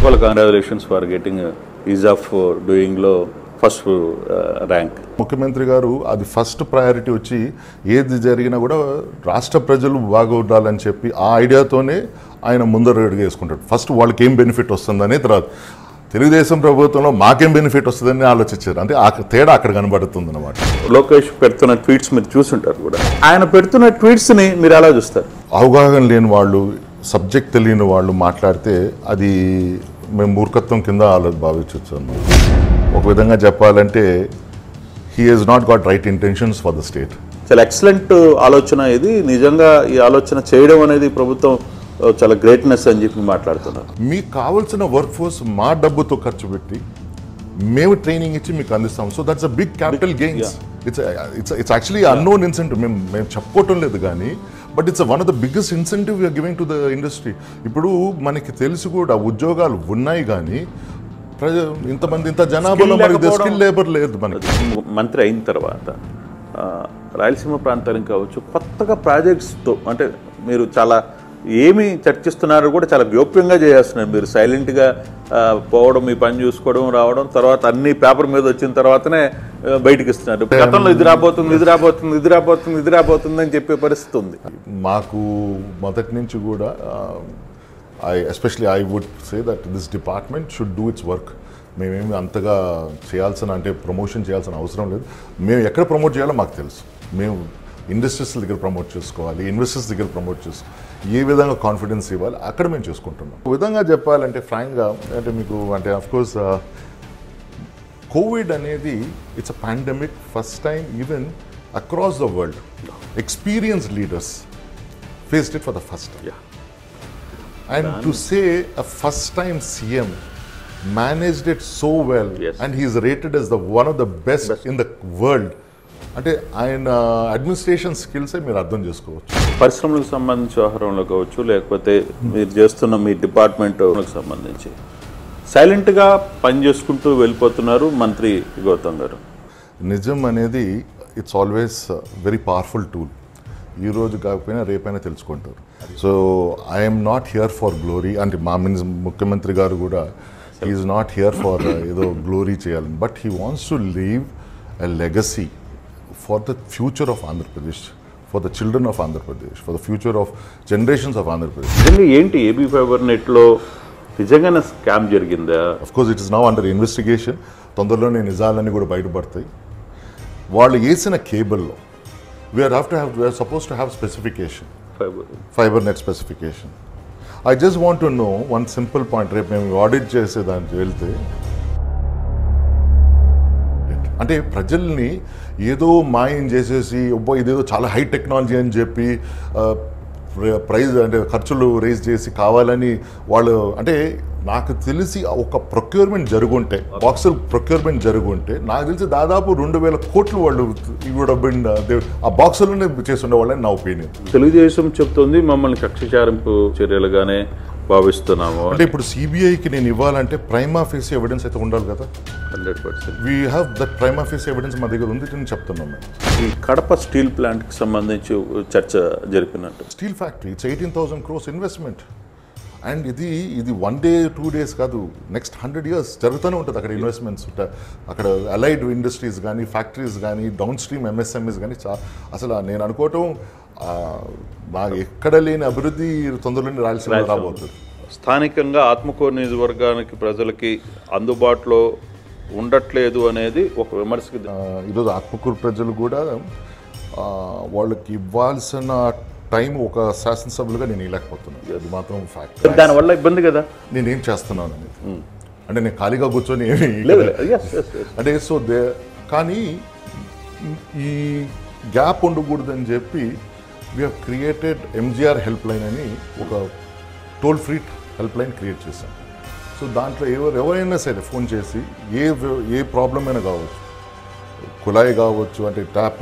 Well, congratulations for getting ease of doing లో first rank. ముఖ్యమంత్రి గారు అది ఫస్ట్ ప్రయారిటీ వచ్చి ఏది జరిగినా కూడా రాష్ట్ర ప్రజలు బాగుండాలని చెప్పి ఆ ఐడియాతోనే ఆయన ముందర అడుగు వేసుకుంటాడు. ఫస్ట్ వాళ్ళకి ఏం బెనిఫిట్ వస్తుందని, తర్వాత తెలుగుదేశం ప్రభుత్వంలో మాకేం బెనిఫిట్ వస్తుందని ఆలోచించారు. అంటే ఆ తేడా అక్కడ కనబడుతుంది అన్నమాట. లోకేష్ పెడుతున్న ట్వీట్స్ మీరు చూసుంటారు కూడా. ఆయన పెడుతున్న ట్వీట్స్ని మీరు ఎలా చూస్తారు? అవగాహన లేని వాళ్ళు, సబ్జెక్ట్ తెలియని వాళ్ళు మాట్లాడితే అది మేము మూర్ఖత్వం కింద భావించవచ్చు. ఒక విధంగా చెప్పాలంటే he has not got right intentions for the state. చాలా ఎక్సలెంట్ ఆలోచన ఇది. నిజంగా ఈ ఆలోచన చేయడం అనేది ప్రభుత్వం చాలా గ్రేట్నెస్ అని చెప్పి మాట్లాడుతున్నారు. మీకు కావాల్సిన వర్క్ ఫోర్స్ మా డబ్బుతో ఖర్చు పెట్టి మేము ట్రైనింగ్ ఇచ్చి మీకు అందిస్తాం. So that's a big capital gains. It's actually unknown incentive. మేము చెప్పుకోవటం లేదు కానీ, but it's one of the biggest incentive we're giving to the industry. ఇప్పుడు మనకి తెలిసి కూడా ఉద్యోగాలు ఉన్నాయి కానీ ఇంత జనాభాలో మనకి స్కిల్ లేబర్ లేదు. మనకి మంత్రి అయిన తర్వాత రాయలసీమ ప్రాంతానికి కావచ్చు కొత్తగా ప్రాజెక్ట్స్తో, అంటే మీరు చాలా ఏమి చర్చిస్తున్నారు కూడా చాలా గోప్యంగా చేస్తున్నారు. మీరు సైలెంట్గా పోవడం, మీ పని చూసుకోవడం, రావడం, తర్వాత అన్ని పేపర్ మీద వచ్చిన తర్వాతనే బయటకు ఇస్తున్నారు. గతంలో ఇది రాబోతుంది, ఇది రాబోతుంది, ఇది రాబోతుంది, ఇది రాబోతుంది అని చెప్పే పరిస్థితి ఉంది. మాకు మొదటి నుంచి కూడా especially I would say that this department should do its work. మేమేమి అంతగా చేయాల్సిన, అంటే ప్రమోషన్ చేయాల్సిన అవసరం లేదు. మేము ఎక్కడ ప్రమోట్ చేయాలో మాకు తెలుసు. మేము ఇండస్ట్రీస్ దగ్గర ప్రమోట్ చేసుకోవాలి, ఇన్వెస్టర్స్ దగ్గర ప్రమోట్ చేసుకోవాలి, ఏ విధంగా కాన్ఫిడెన్స్ ఇవ్వాలి అక్కడ మేము చేసుకుంటున్నాం. ఒక విధంగా చెప్పాలంటే ఫ్రాంక్గా, అంటే మీకు అంటే అఫ్కోర్స్ కోవిడ్ అనేది it's a pandemic. First time even across the world experienced leaders faced it for the first time. And to say a first-time CM managed it so well, yes, and he is rated as one of the best in the world. అంటే ఆయన administration స్కిల్సే మీరు అర్థం చేసుకోవచ్చు. పరిశ్రమలకు సంబంధించి వ్యవహారంలో కావచ్చు, లేకపోతే మీరు చేస్తున్న మీ డిపార్ట్మెంట్కి సంబంధించి సైలెంట్గా పని చేసుకుంటూ వెళ్ళిపోతున్నారు మంత్రి గౌతమ్ గారు. నిజం అనేది it's always very powerful tool. ఈరోజు కాకపోయినా రేపైనా తెలుసుకుంటారు. So I'm not here for glory. అంటే మా ముఖ్యమంత్రి గారు కూడా ఈజ్ నాట్ హియర్ ఫర్ ఏదో గ్లోరీ చేయాలని, but he wants to leave a legacy for the future of Andhra Pradesh, for the children of Andhra Pradesh, for the future of generations of Andhra Pradesh. నిజంగా ఏంటి AB fibre నెట్లో నిజంగానే స్కామ్ జరిగిందా? Of course it is now under investigation. తొందరలోనే నిజాలన్నీ కూడా బయటపడతాయి. వాళ్ళు వేసిన కేబుల్లో we are supposed to have specification, fiber net specification. I just want to know one simple point. రేపు మేము ఆడిట్ చేసేదానికి వెళ్తే అంటే ప్రజల్ని ఏదో మాయం చేసేసి ఇదేదో చాలా హై టెక్నాలజీ అని చెప్పి ప్రైజ్ అంటే ఖర్చులు రేజ్ చేసి కావాలని వాళ్ళు, అంటే నాకు తెలిసి ఒక ప్రొక్యూర్మెంట్ జరుగుంటే, బాక్సులు ప్రొక్యూర్మెంట్ జరుగుంటే నాకు తెలిసి దాదాపు 2,000 కోట్లు వాళ్ళు ఆ బాక్సులోనే చేస్తుండే వాళ్ళని నా ఒపీనియన్. తెలుగుదేశం చెప్తుంది మమ్మల్ని కక్షచారింపు చర్యలుగానే భావిస్తున్నాము. అంటే ఇప్పుడు సిబిఐకి నేను ఇవ్వాలంటే ప్రైమా ఫేసి ఎవిడెన్స్ అయితే ఉండాలి కదా. 100% we have that prima facie evidence మా దగ్గర ఉంది అని చెప్తున్నాం మేము. ఈ కడప స్టీల్ ప్లాంట్కి సంబంధించి చర్చ జరిపినట్టు. Steel factory it's 18,000 crores investment. And ఇది 1 day 2 days కాదు, నెక్స్ట్ 100 years జరుగుతూనే ఉంటుంది అక్కడ ఇన్వెస్ట్మెంట్స్. అక్కడ అలైడ్ ఇండస్ట్రీస్ కానీ, ఫ్యాక్టరీస్ కానీ, డౌన్ స్ట్రీమ్ ఎంఎస్ఎంఈస్ కానీ అసలు నేను అనుకోవటం బాగా ఎక్కడ లేని అభివృద్ధి తొందరలోనే రాయలసీమ రాబోతుంది. స్థానికంగా ఆత్మకూరు నియోజకవర్గానికి ప్రజలకి అందుబాటులో ఉండట్లేదు అనేది ఒక విమర్శకి. ఈరోజు ఆత్మకూరు ప్రజలు కూడా వాళ్ళకి ఇవ్వాల్సిన టైం ఒక శాసనసభ్యులుగా నేను ఇవ్వలేకపోతున్నాను. అది మాత్రం ఫ్యాక్ట్. దానివల్ల ఇబ్బంది కదా. నేనేం చేస్తున్నాను అనేది, అంటే నేను ఖాళీగా కూర్చొని ఏమి అంటే సో కానీ ఈ గ్యాప్ ఉండకూడదని చెప్పి we have created MGR help line అని ఒక toll free help line create చేశాం. సో దాంట్లో ఎవరైనా సరే ఫోన్ చేసి ఏ ప్రాబ్లం అయినా కావచ్చు, కుళాయి కావచ్చు, అంటే ట్యాప్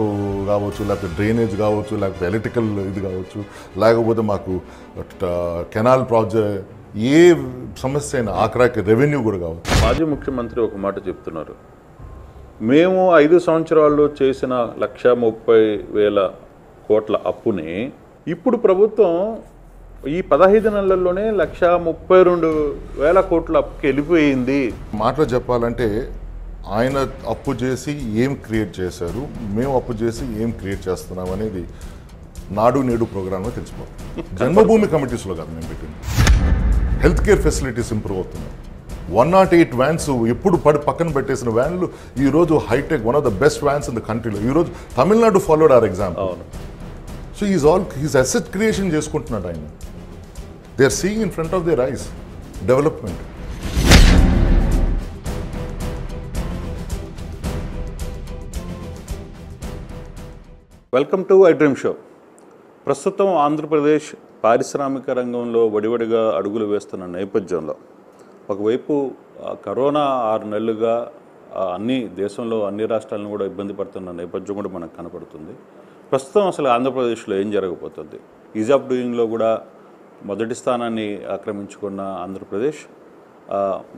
కావచ్చు, లేకపోతే డ్రైనేజ్ కావచ్చు, లేకపోతే ఎలక్ట్రికల్ ఇది కావచ్చు, లేకపోతే మాకు కెనాల్ ప్రాజెక్ట్, ఏ సమస్య అయినా, ఆఖరాకి రెవెన్యూ కూడా కావచ్చు. మాజీ ముఖ్యమంత్రి ఒక మాట చెప్తున్నారు, మేము 5 సంవత్సరాల్లో చేసిన 1,30,000 కోట్ల అప్పుని ఇప్పుడు ప్రభుత్వం ఈ 15 నెలల్లోనే 1,32,000 కోట్ల అప్పుకి వెళ్ళిపోయింది. మాటలో చెప్పాలంటే ఆయన అప్పు చేసి ఏం క్రియేట్ చేశారు, మేము అప్పు చేసి ఏం క్రియేట్ చేస్తున్నాం అనేది నాడు నేడు ప్రోగ్రాంలో తెలిసిపోతుంది. జన్మభూమి కమిటీస్లో కాదు మేము పెట్టింది. హెల్త్ కేర్ ఫెసిలిటీస్ ఇంప్రూవ్ అవుతున్నాయి. 108 వ్యాన్స్ ఎప్పుడు పక్కన పెట్టేసిన వ్యాన్లు ఈరోజు hitech, one of the best vans in the కంట్రీలో. ఈరోజు Tamil Nadu followed our example. So he's asset creation చేసుకుంటున్నాడు ఆయన. They are seeing in front of their eyes development. Welcome to I dream show. ప్రస్తుతం ఆంధ్రప్రదేశ్ పారిశ్రామిక రంగంలో వడివడిగా అడుగులు వేస్తున్న నేపథ్యంలో ఒకవైపు కరోనా 6 నెలలుగా దేశంలో అన్ని రాష్ట్రాలను కూడా ఇబ్బంది పడుతున్న నేపథ్యం కూడా మనకు కనపడుతుంది. ప్రస్తుతం అసలు ఆంధ్రప్రదేశ్లో ఏం జరగబోతుంది? ఈజ్ ఆఫ్ డూయింగ్లో కూడా మొదటి స్థానాన్ని ఆక్రమించుకున్న ఆంధ్రప్రదేశ్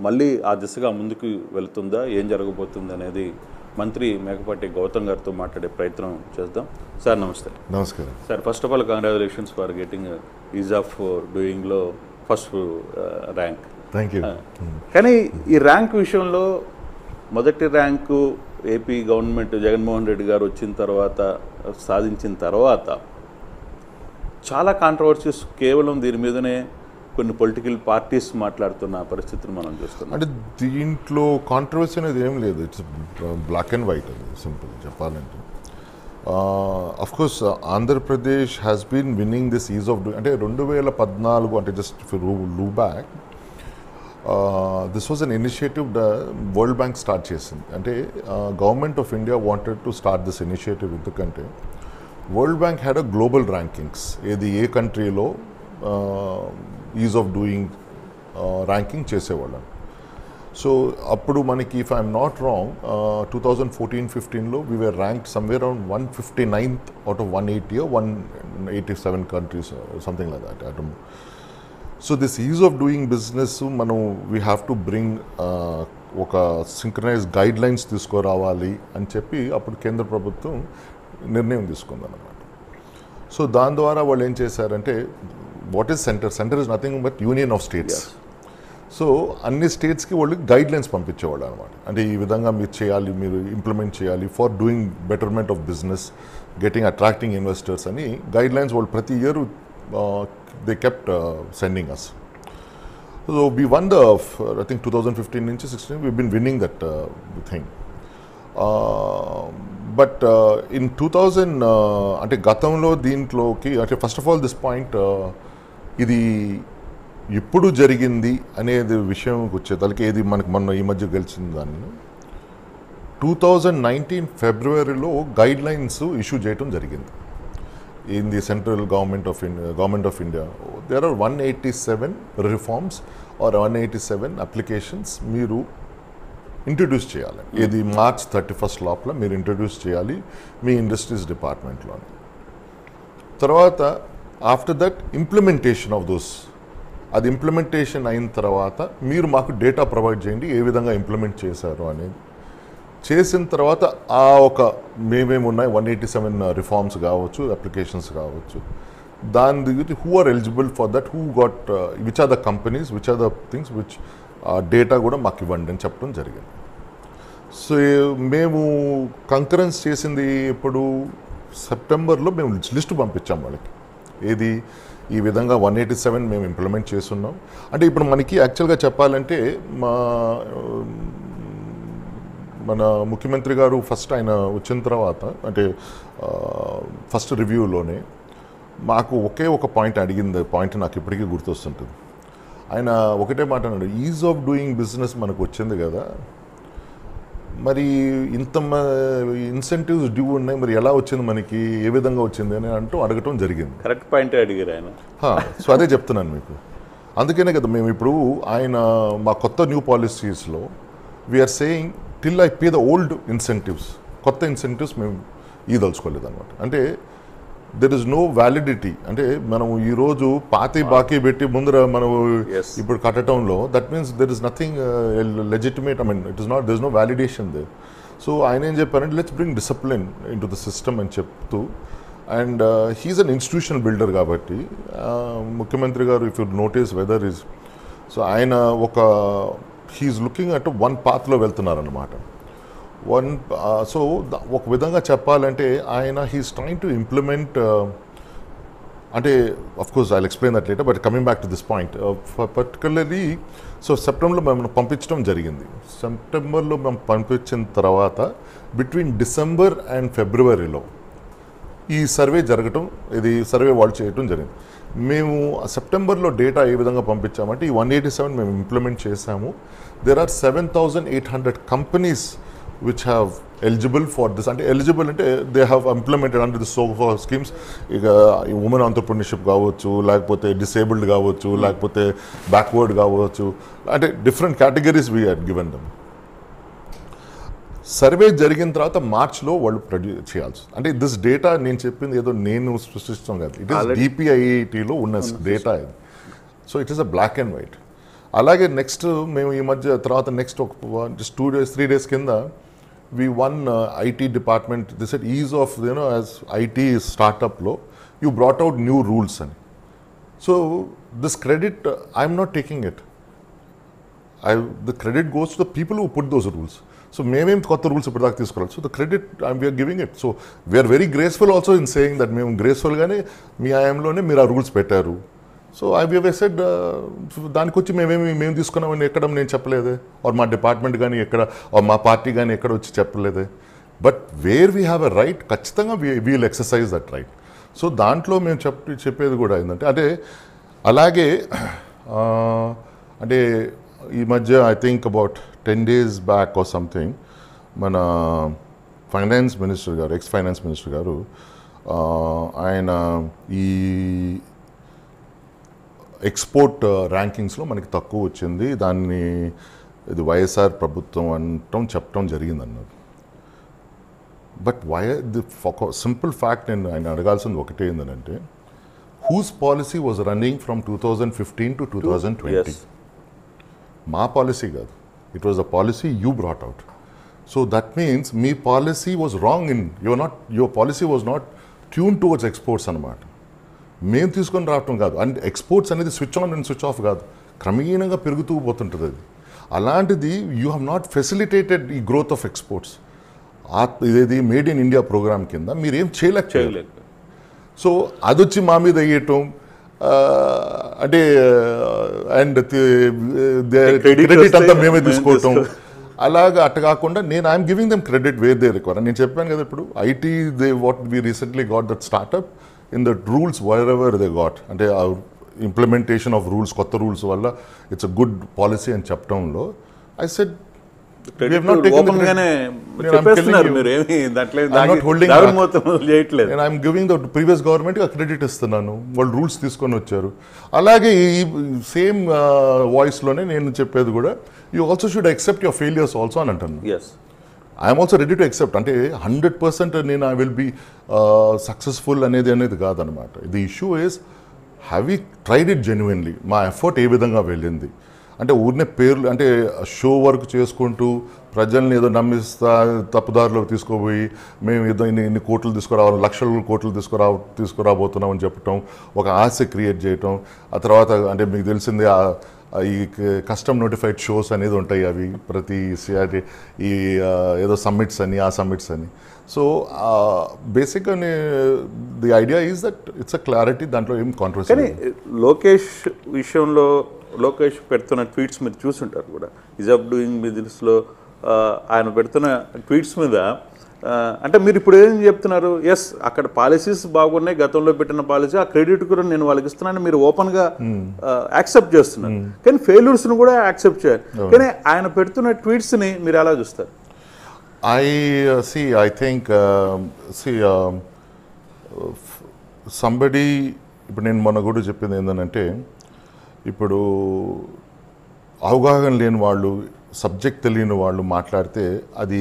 మళ్ళీ ఆ దిశగా ముందుకు వెళుతుందా, ఏం జరగబోతుంది అనేది మంత్రి మేకపాటి గౌతమ్ గారితో మాట్లాడే ప్రయత్నం చేద్దాం. సార్ నమస్తే. నమస్కారం sir. First of all congratulations for getting ease of డూయింగ్లో ఫస్ట్ ర్యాంక్. Thank you. కానీ ఈ ర్యాంక్ విషయంలో మొదటి rank AP government Jaganmohan Reddy garu వచ్చిన తర్వాత సాధించిన తర్వాత చాలా కాంట్రవర్సీస్ కేవలం దీని మీదనే కొన్ని పొలిటికల్ పార్టీస్ మాట్లాడుతున్న పరిస్థితిని మనం చూస్తున్నాం. అంటే దీంట్లో కాంట్రవర్సీ అనేది ఏం లేదు. It's black and white. అది సింపుల్ చెప్పాలంటే. Of course Andhra Pradesh has been winning this ease of doing. అంటే 2014 అంటే just look back this was an initiative world bank start చేసింది. అంటే government of India wanted to start this initiative ఎందుకంటే world bank had a global rankings. ఏ కంట్రీలో ease of doing ranking చేసేవాళ్ళం. So అప్పుడు మనకి, ఇఫ్ ఐఎమ్ నాట్ రాంగ్, 2014-15లో we were ranked somewhere around 159th out of 180 or 187 countries, something like that. I don't know. So this ease of doing business మనం we have to bring ఒక synchronise guide lines తీసుకురావాలి అని చెప్పి అప్పుడు కేంద్ర ప్రభుత్వం నిర్ణయం తీసుకుందన్నమాట. సో దాని ద్వారా వాళ్ళు ఏం చేశారంటే, what is centre? Centre is nothing but union of states. So అన్ని స్టేట్స్కి వాళ్ళు గైడ్ లైన్స్ పంపించేవాళ్ళు అనమాట. అంటే ఈ విధంగా మీరు చేయాలి, మీరు ఇంప్లిమెంట్ చేయాలి for doing betterment of business, getting attracting investors అని గైడ్ లైన్స్ వాళ్ళు ప్రతి year they kept sending us. So we won the, I think 2015 నుంచి 16 we been winning that thing. But in 2000 అంటే గతంలో దీంట్లోకి, అంటే first of all this point, ఇది ఎప్పుడు జరిగింది అనేది విషయం వచ్చేదానికి, ఏది మనకి మొన్న ఈ మధ్య గెలిచింది దాన్ని 2019 ఫిబ్రవరిలో గైడ్ లైన్స్ ఇష్యూ చేయడం జరిగింది in the central government of India. There are 187 reforms or 187 applications మీరు ఇంట్రడ్యూస్ చేయాలి. ఇది March 31 లోపల మీరు ఇంట్రడ్యూస్ చేయాలి మీ ఇండస్ట్రీస్ డిపార్ట్మెంట్లో. తర్వాత after that implementation of those, అది ఇంప్లిమెంటేషన్ అయిన తర్వాత మీరు మాకు డేటా ప్రొవైడ్ చేయండి ఏ విధంగా ఇంప్లిమెంట్ చేశారు అనేది. చేసిన తర్వాత మేమేమి ఉన్నాయి 187 రిఫార్మ్స్ కావచ్చు, అప్లికేషన్స్ కావచ్చు, దాని దిగుతి who are eligible for that, who got, which are the companies, which are the things which data కూడా మాకు ఇవ్వండి అని చెప్పడం జరిగింది. సో మేము కంకరెన్స్ చేసింది ఇప్పుడు సెప్టెంబర్లో మేము లిస్ట్ పంపించాం వాళ్ళకి. ఏది ఈ విధంగా 187 మేము ఇంప్లిమెంట్ చేస్తున్నాం. అంటే ఇప్పుడు మనకి యాక్చువల్గా చెప్పాలంటే మన ముఖ్యమంత్రి గారు ఫస్ట్ ఆయన వచ్చిన తర్వాత, అంటే ఫస్ట్ రివ్యూలోనే మాకు ఒక పాయింట్ అడిగింది. పాయింట్ నాకు ఇప్పటికీ గుర్తొస్తుంటుంది. ఆయన ఒకటే మాట అన్నాడు, ఈజ్ ఆఫ్ డూయింగ్ బిజినెస్ మనకు వచ్చింది కదా, మరి ఇంత ఇన్సెంటివ్స్ డ్యూ ఉన్నాయి, మరి ఎలా వచ్చింది మనకి, ఏ విధంగా వచ్చింది అని అడగటం జరిగింది. కరెక్ట్ పాయింట్ అడిగారు ఆయన. సో అదే చెప్తున్నాను మీకు. అందుకనే కదా మేము ఇప్పుడు మా కొత్త న్యూ పాలసీస్లో we're saying till I pay the old incentives, కొత్త ఇన్సెంటివ్స్ మేము ఇదలుచుకోలేదు అనమాట. అంటే దెర్ ఇస్ నో వ్యాలిడిటీ. అంటే మనం ఈరోజు బాకీ పెట్టి ముందర మనం ఇప్పుడు కట్టడంలో, that means there is nothing legitimate. I mean it is not, there is no validation there. So ఆయన ఏం చెప్పారంటే, let's bring discipline into the system అని చెప్తూ and he's an institutional builder కాబట్టి ముఖ్యమంత్రి గారు if you notice whether is so ఆయన he's looking at one పాత్లో వెళ్తున్నారన్నమాట. సో ఒక విధంగా చెప్పాలంటే ఆయన హీఈస్ ట్రైంగ్ టు ఇంప్లిమెంట్ అంటే of course I'll explain that later, but coming back to this point particularly so సెప్టెంబర్లో మేము పంపించడం జరిగింది. సెప్టెంబర్లో మేము పంపించిన తర్వాత బిట్వీన్ డిసెంబర్ అండ్ ఫిబ్రవరిలో ఈ సర్వే జరగటం, ఇది సర్వే వాళ్ళు చేయటం జరిగింది. మేము సెప్టెంబర్లో డేటా ఏ విధంగా పంపించామంటే ఈ 187 మేము ఇంప్లిమెంట్ చేశాము. There are 7,800 companies which have eligible for this. అంటే ఎలిజిబుల్ అంటే they have implemented under this సోఫా స్కీమ్స్. ఇక ఉమెన్ ఆంటర్ప్రెన్యూర్షిప్ కావచ్చు, లేకపోతే డిసేబుల్డ్ కావచ్చు, లేకపోతే బ్యాక్వర్డ్ కావచ్చు, అంటే different categories we had given them. Survey జరిగిన తర్వాత మార్చ్లో వాళ్ళు ప్రొడ్యూస్ చేయాల్సి, అంటే దిస్ డేటా నేను చెప్పింది ఏదో నేను సృష్టిస్తాం కాదు, ఇట్ ఈస్ DPIITలో ఉన్న డేటా ఇది. So it is a black and white. అలాగే నెక్స్ట్ మేము ఈ మధ్య తర్వాత నెక్స్ట్ ఒక 2 days 3 days కింద we won IT department. They said ease of, as IT startup-lo, you brought out new rules. So this credit, I'm not taking it. The credit goes to the people who put those rules. So మేము కొత్త rules ఇప్పటిదాకా తీసుకోవాలి. So the credit we're giving it. So we're very graceful also in saying that మేము గ్రేస్ఫుల్గానే మీ ఆయంలోనే మీరు ఆ rules పెట్టారు. So I said దానికి వచ్చి మేము తీసుకున్నామని ఎక్కడ నేను చెప్పలేదే, ఆర్ మా డిపార్ట్మెంట్ కానీ ఎక్కడ, ఆర్ మా పార్టీ కానీ ఎక్కడ వచ్చి చెప్పలేదే. But where we have a right, ఖచ్చితంగా we'll exercise that right. So దాంట్లో మేము చెప్పేది కూడా ఏంటంటే, అంటే అలాగే అంటే ఈ మధ్య I think about 10 days back or something మన ఫైనాన్స్ మినిస్టర్ గారు, ఎక్స్ ఫైనాన్స్ మినిస్టర్ గారు, ఆయన ఈ ఎక్స్పోర్ట్ ర్యాంకింగ్స్లో మనకి తక్కువ వచ్చింది, దాన్ని ఇది వైఎస్ఆర్ ప్రభుత్వం చెప్పడం జరిగిందన్నారు. బట్ సింపుల్ ఫ్యాక్ట్ నేను ఆయన అడగాల్సింది ఒకటే ఏంటంటే, whose policy was running from 2015 to 2020? మా పాలసీ కాదు, it was the policy you brought out. So that means మీ policy was wrong in your policy was not tune towards exports అనమాట. మేము తీసుకొని రావటం కాదు. అండ్ ఎక్స్పోర్ట్స్ అనేది switch on and switch off కాదు, క్రమేణంగా పెరుగుతూ పోతుంటుంది అది. అలాంటిది యూ హ్యావ్ నాట్ ఫెసిలిటేటెడ్ ఈ గ్రోత్ ఆఫ్ ఎక్స్పోర్ట్స్. ఇదేది మేడ్ ఇన్ ఇండియా ప్రోగ్రామ్ కింద మీరేం చేయలేక, సో అదొచ్చి మా మీద వేయటం, అంటే అండ్ క్రెడిట్ అంతా మేమే తీసుకోవటం, అలాగా అట్ట కాకుండా I'm giving them credit where they require. నేను చెప్పాను కదా ఇప్పుడు IT what we recently got that startup in that rules were ever they got, అంటే ఆ ఇంప్లిమెంటేషన్ ఆఫ్ రూల్స్, కొత్త రూల్స్ వల్ల ఇట్స్ అ గుడ్ పాలసీ అని చెప్పడంలో I said I'm giving the previous government credit ఇస్తున్నాను, వాళ్ళు రూల్స్ తీసుకొని వచ్చారు. అలాగే ఈ సేమ్ వాయిస్ లోనే నేను చెప్పేది కూడా, you also should accept your failures also అని అంటాను. I'm also ready to accept. అంటే 100% నేను ఐ విల్ బి సక్సెస్ఫుల్ అనేది కాదనమాట. The issue is have we tried it genuinely, మా ఎఫర్ట్ ఏ విధంగా వెళ్ళింది. అంటే ఊరినే పేర్లు, అంటే షో వర్క్ చేసుకుంటూ ప్రజల్ని ఏదో నమ్మిస్తా తప్పుదారిలో తీసుకోపోయి మేము ఏదో ఇన్ని కోట్లు తీసుకురావాలి, లక్షల కోట్లు తీసుకురాబోతున్నాం అని చెప్పటం, ఒక ఆశ క్రియేట్ చేయటం. ఆ తర్వాత అంటే మీకు తెలిసిందే ఈ కస్టమ్ నోటిఫైడ్ షోస్ అనేది ఉంటాయి, అవి ప్రతి ఈ ఏదో సమ్మిట్స్ అని, ఆ సమ్మిట్స్ అని. సో బేసిక్గా the idea is that it's a clarity, దాంట్లో ఏం కాంట్రవర్సీ. కానీ లోకేష్ విషయంలో లోకేష్ పెడుతున్న ట్వీట్స్ మీరు చూసుంటారు కూడా, ఈజ్ ఆఫ్ డూయింగ్ బిజినెస్లో ఆయన పెడుతున్న ట్వీట్స్ మీద, అంటే మీరు ఇప్పుడు ఏం చెప్తున్నారు, ఎస్ అక్కడ పాలసీస్ బాగున్నాయి, గతంలో పెట్టిన పాలసీ, ఆ క్రెడిట్ కూడా నేను వాళ్ళకి ఇస్తున్నాను, మీరు ఓపెన్గా యాక్సెప్ట్ చేస్తున్నారు. కానీ ఫెయిల్యూర్స్ని కూడా యాక్సెప్ట్ చేయాలి. కానీ ఆయన పెడుతున్న ట్వీట్స్ని మీరు ఎలా చూస్తారు? I think somebody, ఇప్పుడు నేను మొన్న కూడా చెప్పింది ఏంటంటే, ఇప్పుడు అవగాహన లేని వాళ్ళు, సబ్జెక్ట్ తెలియని వాళ్ళు మాట్లాడితే అది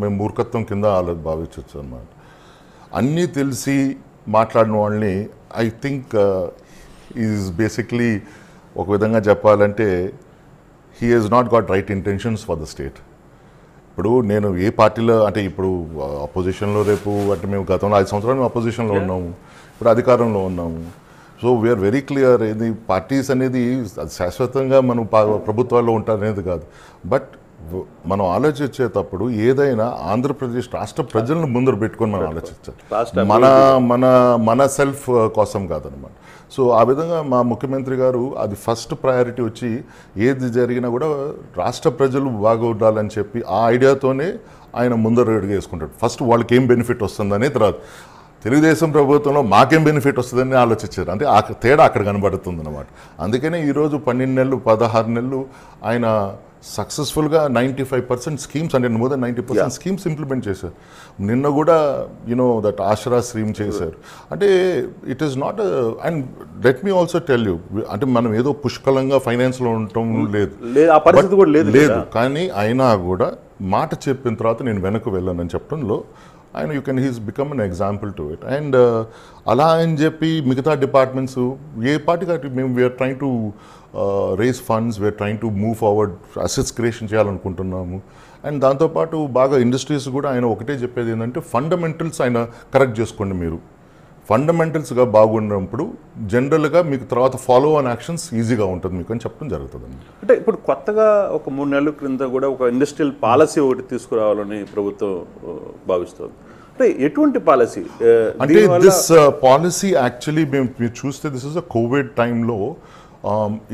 మేము మూర్ఖత్వం కింద వాళ్ళకి భావించవచ్చు అన్నమాట. అన్నీ తెలిసి మాట్లాడిన వాళ్ళని ఐ థింక్ ఈజ్ బేసిక్లీ ఒక విధంగా చెప్పాలంటే he he's not got right intentions for the state. ఇప్పుడు నేను ఏ పార్టీలో అంటే ఇప్పుడు అపోజిషన్లో రేపు అంటే మేము గతంలో 5 సంవత్సరాలు మేము అపోజిషన్లో ఉన్నాము, ఇప్పుడు అధికారంలో ఉన్నాము. సో వీఆర్ వెరీ క్లియర్, ఇది పార్టీస్ అనేది శాశ్వతంగా మనం ప్రభుత్వాల్లో ఉంటారనేది కాదు. బట్ మనం ఆలోచించేటప్పుడు ఏదైనా ఆంధ్రప్రదేశ్ రాష్ట్ర ప్రజలను ముందర పెట్టుకొని మనం ఆలోచించాలి, మన సెల్ఫ్ కోసం కాదనమాట. సో ఆ విధంగా మా ముఖ్యమంత్రి గారు అది ఫస్ట్ ప్రయారిటీ వచ్చి ఏది జరిగినా కూడా రాష్ట్ర ప్రజలు బాగుండాలని చెప్పి ఆ ఐడియాతోనే ఆయన ముందర అడుగు వేసుకుంటాడు. ఫస్ట్ వాళ్ళకి ఏం బెనిఫిట్ వస్తుందని, తర్వాత తెలుగుదేశం ప్రభుత్వంలో మాకేం బెనిఫిట్ వస్తుందని ఆలోచించారు. అంటే ఆ తేడా అక్కడ కనబడుతుంది అనమాట. అందుకనే ఈరోజు 12 నెలలు 16 నెలలు ఆయన సక్సెస్ఫుల్గా 95% స్కీమ్స్, అంటే మోర్ దెన్ 90% స్కీమ్స్ ఇంప్లిమెంట్ చేశారు. నిన్న కూడా దట్ ఆశ్రా స్కీమ్ చేశారు. అంటే it is not, and let me also tell you, అంటే మనం ఏదో పుష్కలంగా ఫైనాన్స్లో ఉండటం లేదు, కానీ అయినా కూడా మాట చెప్పిన తర్వాత నేను వెనక్కి వెళ్ళానని చెప్పడంలో ఆయన he's become an example to it. And అలా అని చెప్పి మిగతా డిపార్ట్మెంట్స్ ఏ పార్టీ మేము we're trying to raise funds, we're trying to move forward, assets creation చేయాలనుకుంటున్నాము. అండ్ దాంతోపాటు బాగా ఇండస్ట్రీస్ కూడా ఆయన ఒకటే చెప్పేది ఏంటంటే ఫండమెంటల్స్ ఆయన కరెక్ట్ చేసుకోండి. మీరు ఫండమెంటల్స్గా బాగున్నప్పుడు జనరల్గా మీకు తర్వాత ఫాలో ఆన్ యాక్షన్స్ ఈజీగా ఉంటుంది మీకు అని చెప్పడం జరుగుతుంది. అంటే ఇప్పుడు కొత్తగా ఒక 3 నెలల క్రింద కూడా ఒక ఇండస్ట్రియల్ పాలసీ ఒకటి తీసుకురావాలని ప్రభుత్వం భావిస్తుంది. అంటే ఎటువంటి పాలసీ? అంటే దిస్ పాలసీ యాక్చువల్లీ మీరు చూస్తే దిస్ ఇస్ అ కోవిడ్ టైంలో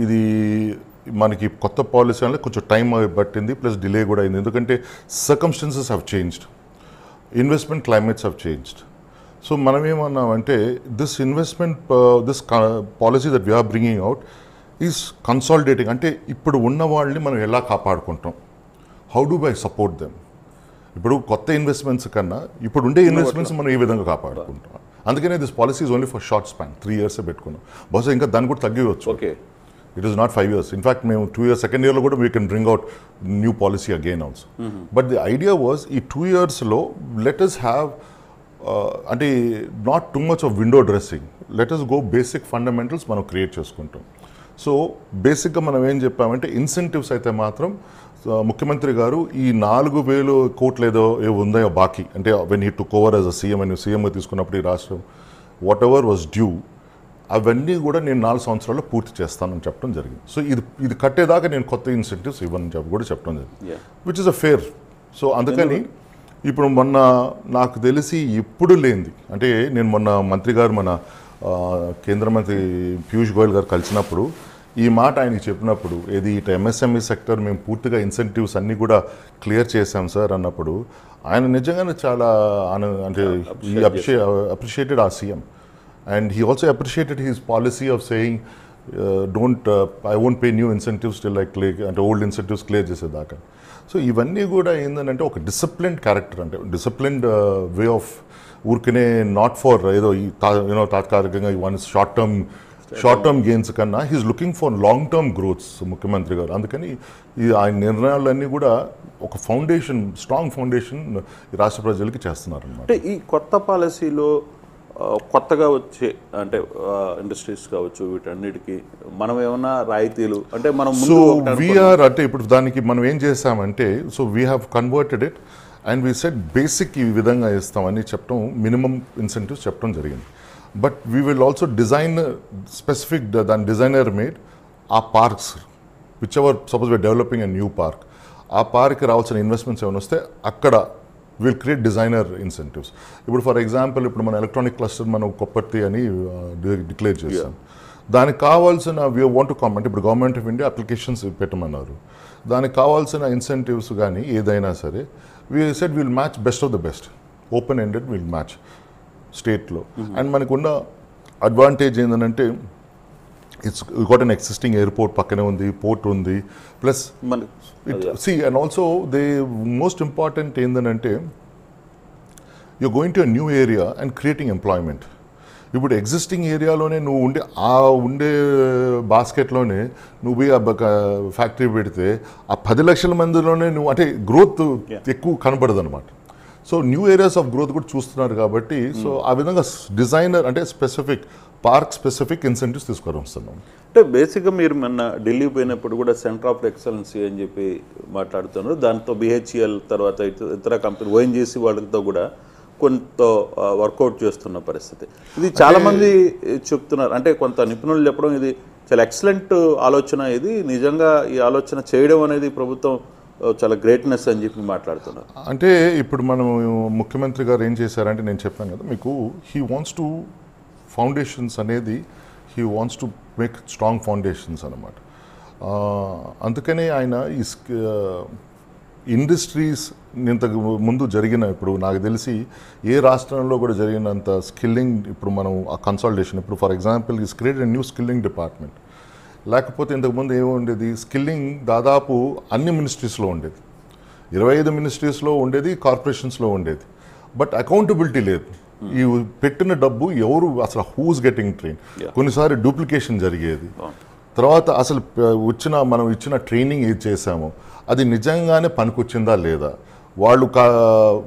ఇది మనకి కొత్త పాలసీ అంటే కొంచెం టైం పట్టింది, ప్లస్ డిలే కూడా అయింది. ఎందుకంటే circumstances have changed, investment climates have changed. So మనం ఏమన్నామంటే this policy that we're bringing out is consolidating. అంటే ఇప్పుడు ఉన్న వాళ్ళని మనం ఎలా కాపాడుకుంటాం, how do by support them. ఇప్పుడు కొత్త ఇన్వెస్ట్మెంట్స్ కన్నా ఇప్పుడు ఉండే ఇన్వెస్ట్మెంట్స్ మనం ఏ విధంగా కాపాడుకుంటాం. అందుకనే this policy is only for short span, 3 years పెట్టుకున్నాం. బహుశా ఇంకా దాన్ని కూడా తగ్గివచ్చు. Okay, it is not 5 years. In fact మేము 2 years, సెకండ్ ఇయర్లో కూడా we can bring out new policy again also. But the idea was ఈ 2 yearsలో లెట్ us హ్యావ్ అంటే not too much of window dressing, let us go basic fundamentals మనం create చేసుకుంటాం. సో బేసిక్గా మనం ఏం చెప్పామంటే ఇన్సెంటివ్స్ అయితే మాత్రం ముఖ్యమంత్రి గారు ఈ 4,000 కోట్లు ఏదో ఉందో బాకీ, అంటే when he took over as a CM అని సీఎంగా తీసుకున్నప్పుడు ఈ రాష్ట్రం వాట్ ఎవర్ వాజ్ డ్యూ అవన్నీ కూడా నేను 4 సంవత్సరాల్లో పూర్తి చేస్తానని చెప్పడం జరిగింది. సో ఇది కట్టేదాకా నేను కొత్త ఇన్సెంటివ్స్ ఇవ్వని చెప్పి కూడా చెప్పడం జరిగింది, which is a fair. So అందుకని ఇప్పుడు మొన్న నాకు తెలిసి ఎప్పుడు లేనిది, అంటే నేను మొన్న మంత్రి గారు మన కేంద్ర మంత్రి పీయూష్ గోయల్ గారు కలిసినప్పుడు ఈ మాట ఆయనకి చెప్పినప్పుడు, ఏది ఇటు ఎంఎస్ఎంఈ సెక్టర్ మేము పూర్తిగా ఇన్సెంటివ్స్ అన్నీ కూడా క్లియర్ చేశాం సార్ అన్నప్పుడు ఆయన నిజంగానే చాలా అంటే అప్రిషియేటెడ్ ఆ CM. And he also appreciated his policy of saying, I won't pay new incentives till I clear, and old incentives clear చేసేదాకా. సో ఇవన్నీ కూడా ఏంటంటే ఒక డిసిప్లిన్డ్ క్యారెక్టర్, అంటే డిసిప్లిన్డ్ వే ఆఫ్ ఊరికనే నాట్ ఫర్ ఏదో తాత్కాలికంగా వన్ షార్ట్ టర్మ్ గెయిన్స్ కన్నా he's looking for long term growths ముఖ్యమంత్రి గారు. అందుకని ఆయన నిర్ణయాలన్నీ కూడా ఒక ఫౌండేషన్, స్ట్రాంగ్ ఫౌండేషన్ రాష్ట్ర ప్రజలకి చేస్తున్నారు అన్నమాట. అంటే ఈ కొత్త పాలసీలో కొత్తగా వచ్చే అంటే ఇండస్ట్రీస్ కావచ్చు వీటన్నిటికీ మనం ఏమన్నా రాయితీలు అంటే మనం వీఆర్ అంటే ఇప్పుడు దానికి మనం ఏం చేసామంటే so we have converted it and we set basic ఈ విధంగా ఇస్తామని చెప్పడం, మినిమం ఇన్సెంటివ్స్ చెప్పడం జరిగింది. But we will also design specific, దాని డిజైనర్ మేడ్ ఆ parks which ever suppose we're developing a new park, ఆ పార్క్కి రావాల్సిన ఇన్వెస్ట్మెంట్స్ ఏమైనా వస్తే అక్కడ విల్ క్రియేట్ డిజైనర్ ఇన్సెంటివ్స్. ఇప్పుడు ఫర్ ఎగ్జాంపుల్ ఇప్పుడు మన ఎలక్ట్రానిక్ క్లస్టర్ మనం కొప్పర్తి అని డిక్లేర్ చేస్తాం, దానికి కావాల్సిన వీ వాంట్ టు అంటే ఇప్పుడు గవర్నమెంట్ ఆఫ్ ఇండియా అప్లికేషన్స్ పెట్టమన్నారు, దానికి కావాల్సిన ఇన్సెంటివ్స్ కానీ ఏదైనా సరే we said will match best of the best, open ended will match స్టేట్లో. అండ్ మనకున్న అడ్వాంటేజ్ ఏంటంటే it's got an existing airport పక్కనే ఉంది, పోర్ట్ ఉంది, plus and also the most important ఏంటంటే you're going to a new area and creating employment. ఇప్పుడు existing ఏరియాలోనే నువ్వు ఉండే బాస్కెట్లోనే నువ్వు ఆ ఫ్యాక్టరీ పెడితే ఆ 10 లక్షల మందిలోనే నువ్వు అంటే గ్రోత్ ఎక్కువ కనబడదు అనమాట. So new areas of growth కూడా చూస్తున్నారు కాబట్టి సో ఆ విధంగా డిజైనర్ అంటే స్పెసిఫిక్ పార్క్ స్పెసిఫిక్ ఇన్సెంటివ్స్ తీసుకొని వస్తున్నాం. అంటే బేసిక్గా మీరు మొన్న ఢిల్లీ పోయినప్పుడు కూడా సెంటర్ ఆఫ్ ఎక్సలెన్సీ అని చెప్పి మాట్లాడుతున్నారు. దాంతో బిహెచ్ఈఎల్ తర్వాత ఇతర కంపెనీ ఓఎన్జీసీ వాళ్ళతో కూడా కొంత వర్కౌట్ చేస్తున్న పరిస్థితి. ఇది చాలామంది చెప్తున్నారు, అంటే కొంత నిపుణులు చెప్పడం ఇది చాలా ఎక్సలెంట్ ఆలోచన, ఇది నిజంగా ఈ ఆలోచన చేయడం అనేది ప్రభుత్వం చాలా గ్రేట్నెస్ అని చెప్పి మాట్లాడుతున్నారు. అంటే ఇప్పుడు మనం ముఖ్యమంత్రి గారు ఏం చేశారంటే నేను చెప్పాను కదా మీకు, హీ వాంట్స్ టు ఫౌండేషన్స్ అనేది he wants to make strong foundations అనమాట. అందుకనే ఆయన ఈ ఇండస్ట్రీస్ ఇంతకు ముందు జరిగిన, ఇప్పుడు నాకు తెలిసి ఏ రాష్ట్రంలో కూడా జరిగినంత స్కిల్లింగ్ ఇప్పుడు మనం ఆ కన్సాలిడేషన్, ఇప్పుడు for example is created new skilling department. లేకపోతే ఇంతకుముందు ఏముండేది, స్కిల్లింగ్ దాదాపు అన్ని మినిస్ట్రీస్లో ఉండేది, 25 మినిస్ట్రీస్లో ఉండేది, కార్పొరేషన్స్లో ఉండేది. బట్ అకౌంటబిలిటీ లేదు. ఈ పెట్టిన డబ్బు ఎవరు అసలు హూస్ గెటింగ్ ట్రైన్, కొన్నిసార్లు డూప్లికేషన్ జరిగేది. తర్వాత అసలు మనం ఇచ్చిన ట్రైనింగ్ ఏది చేసామో అది నిజంగానే పనికొచ్చిందా లేదా,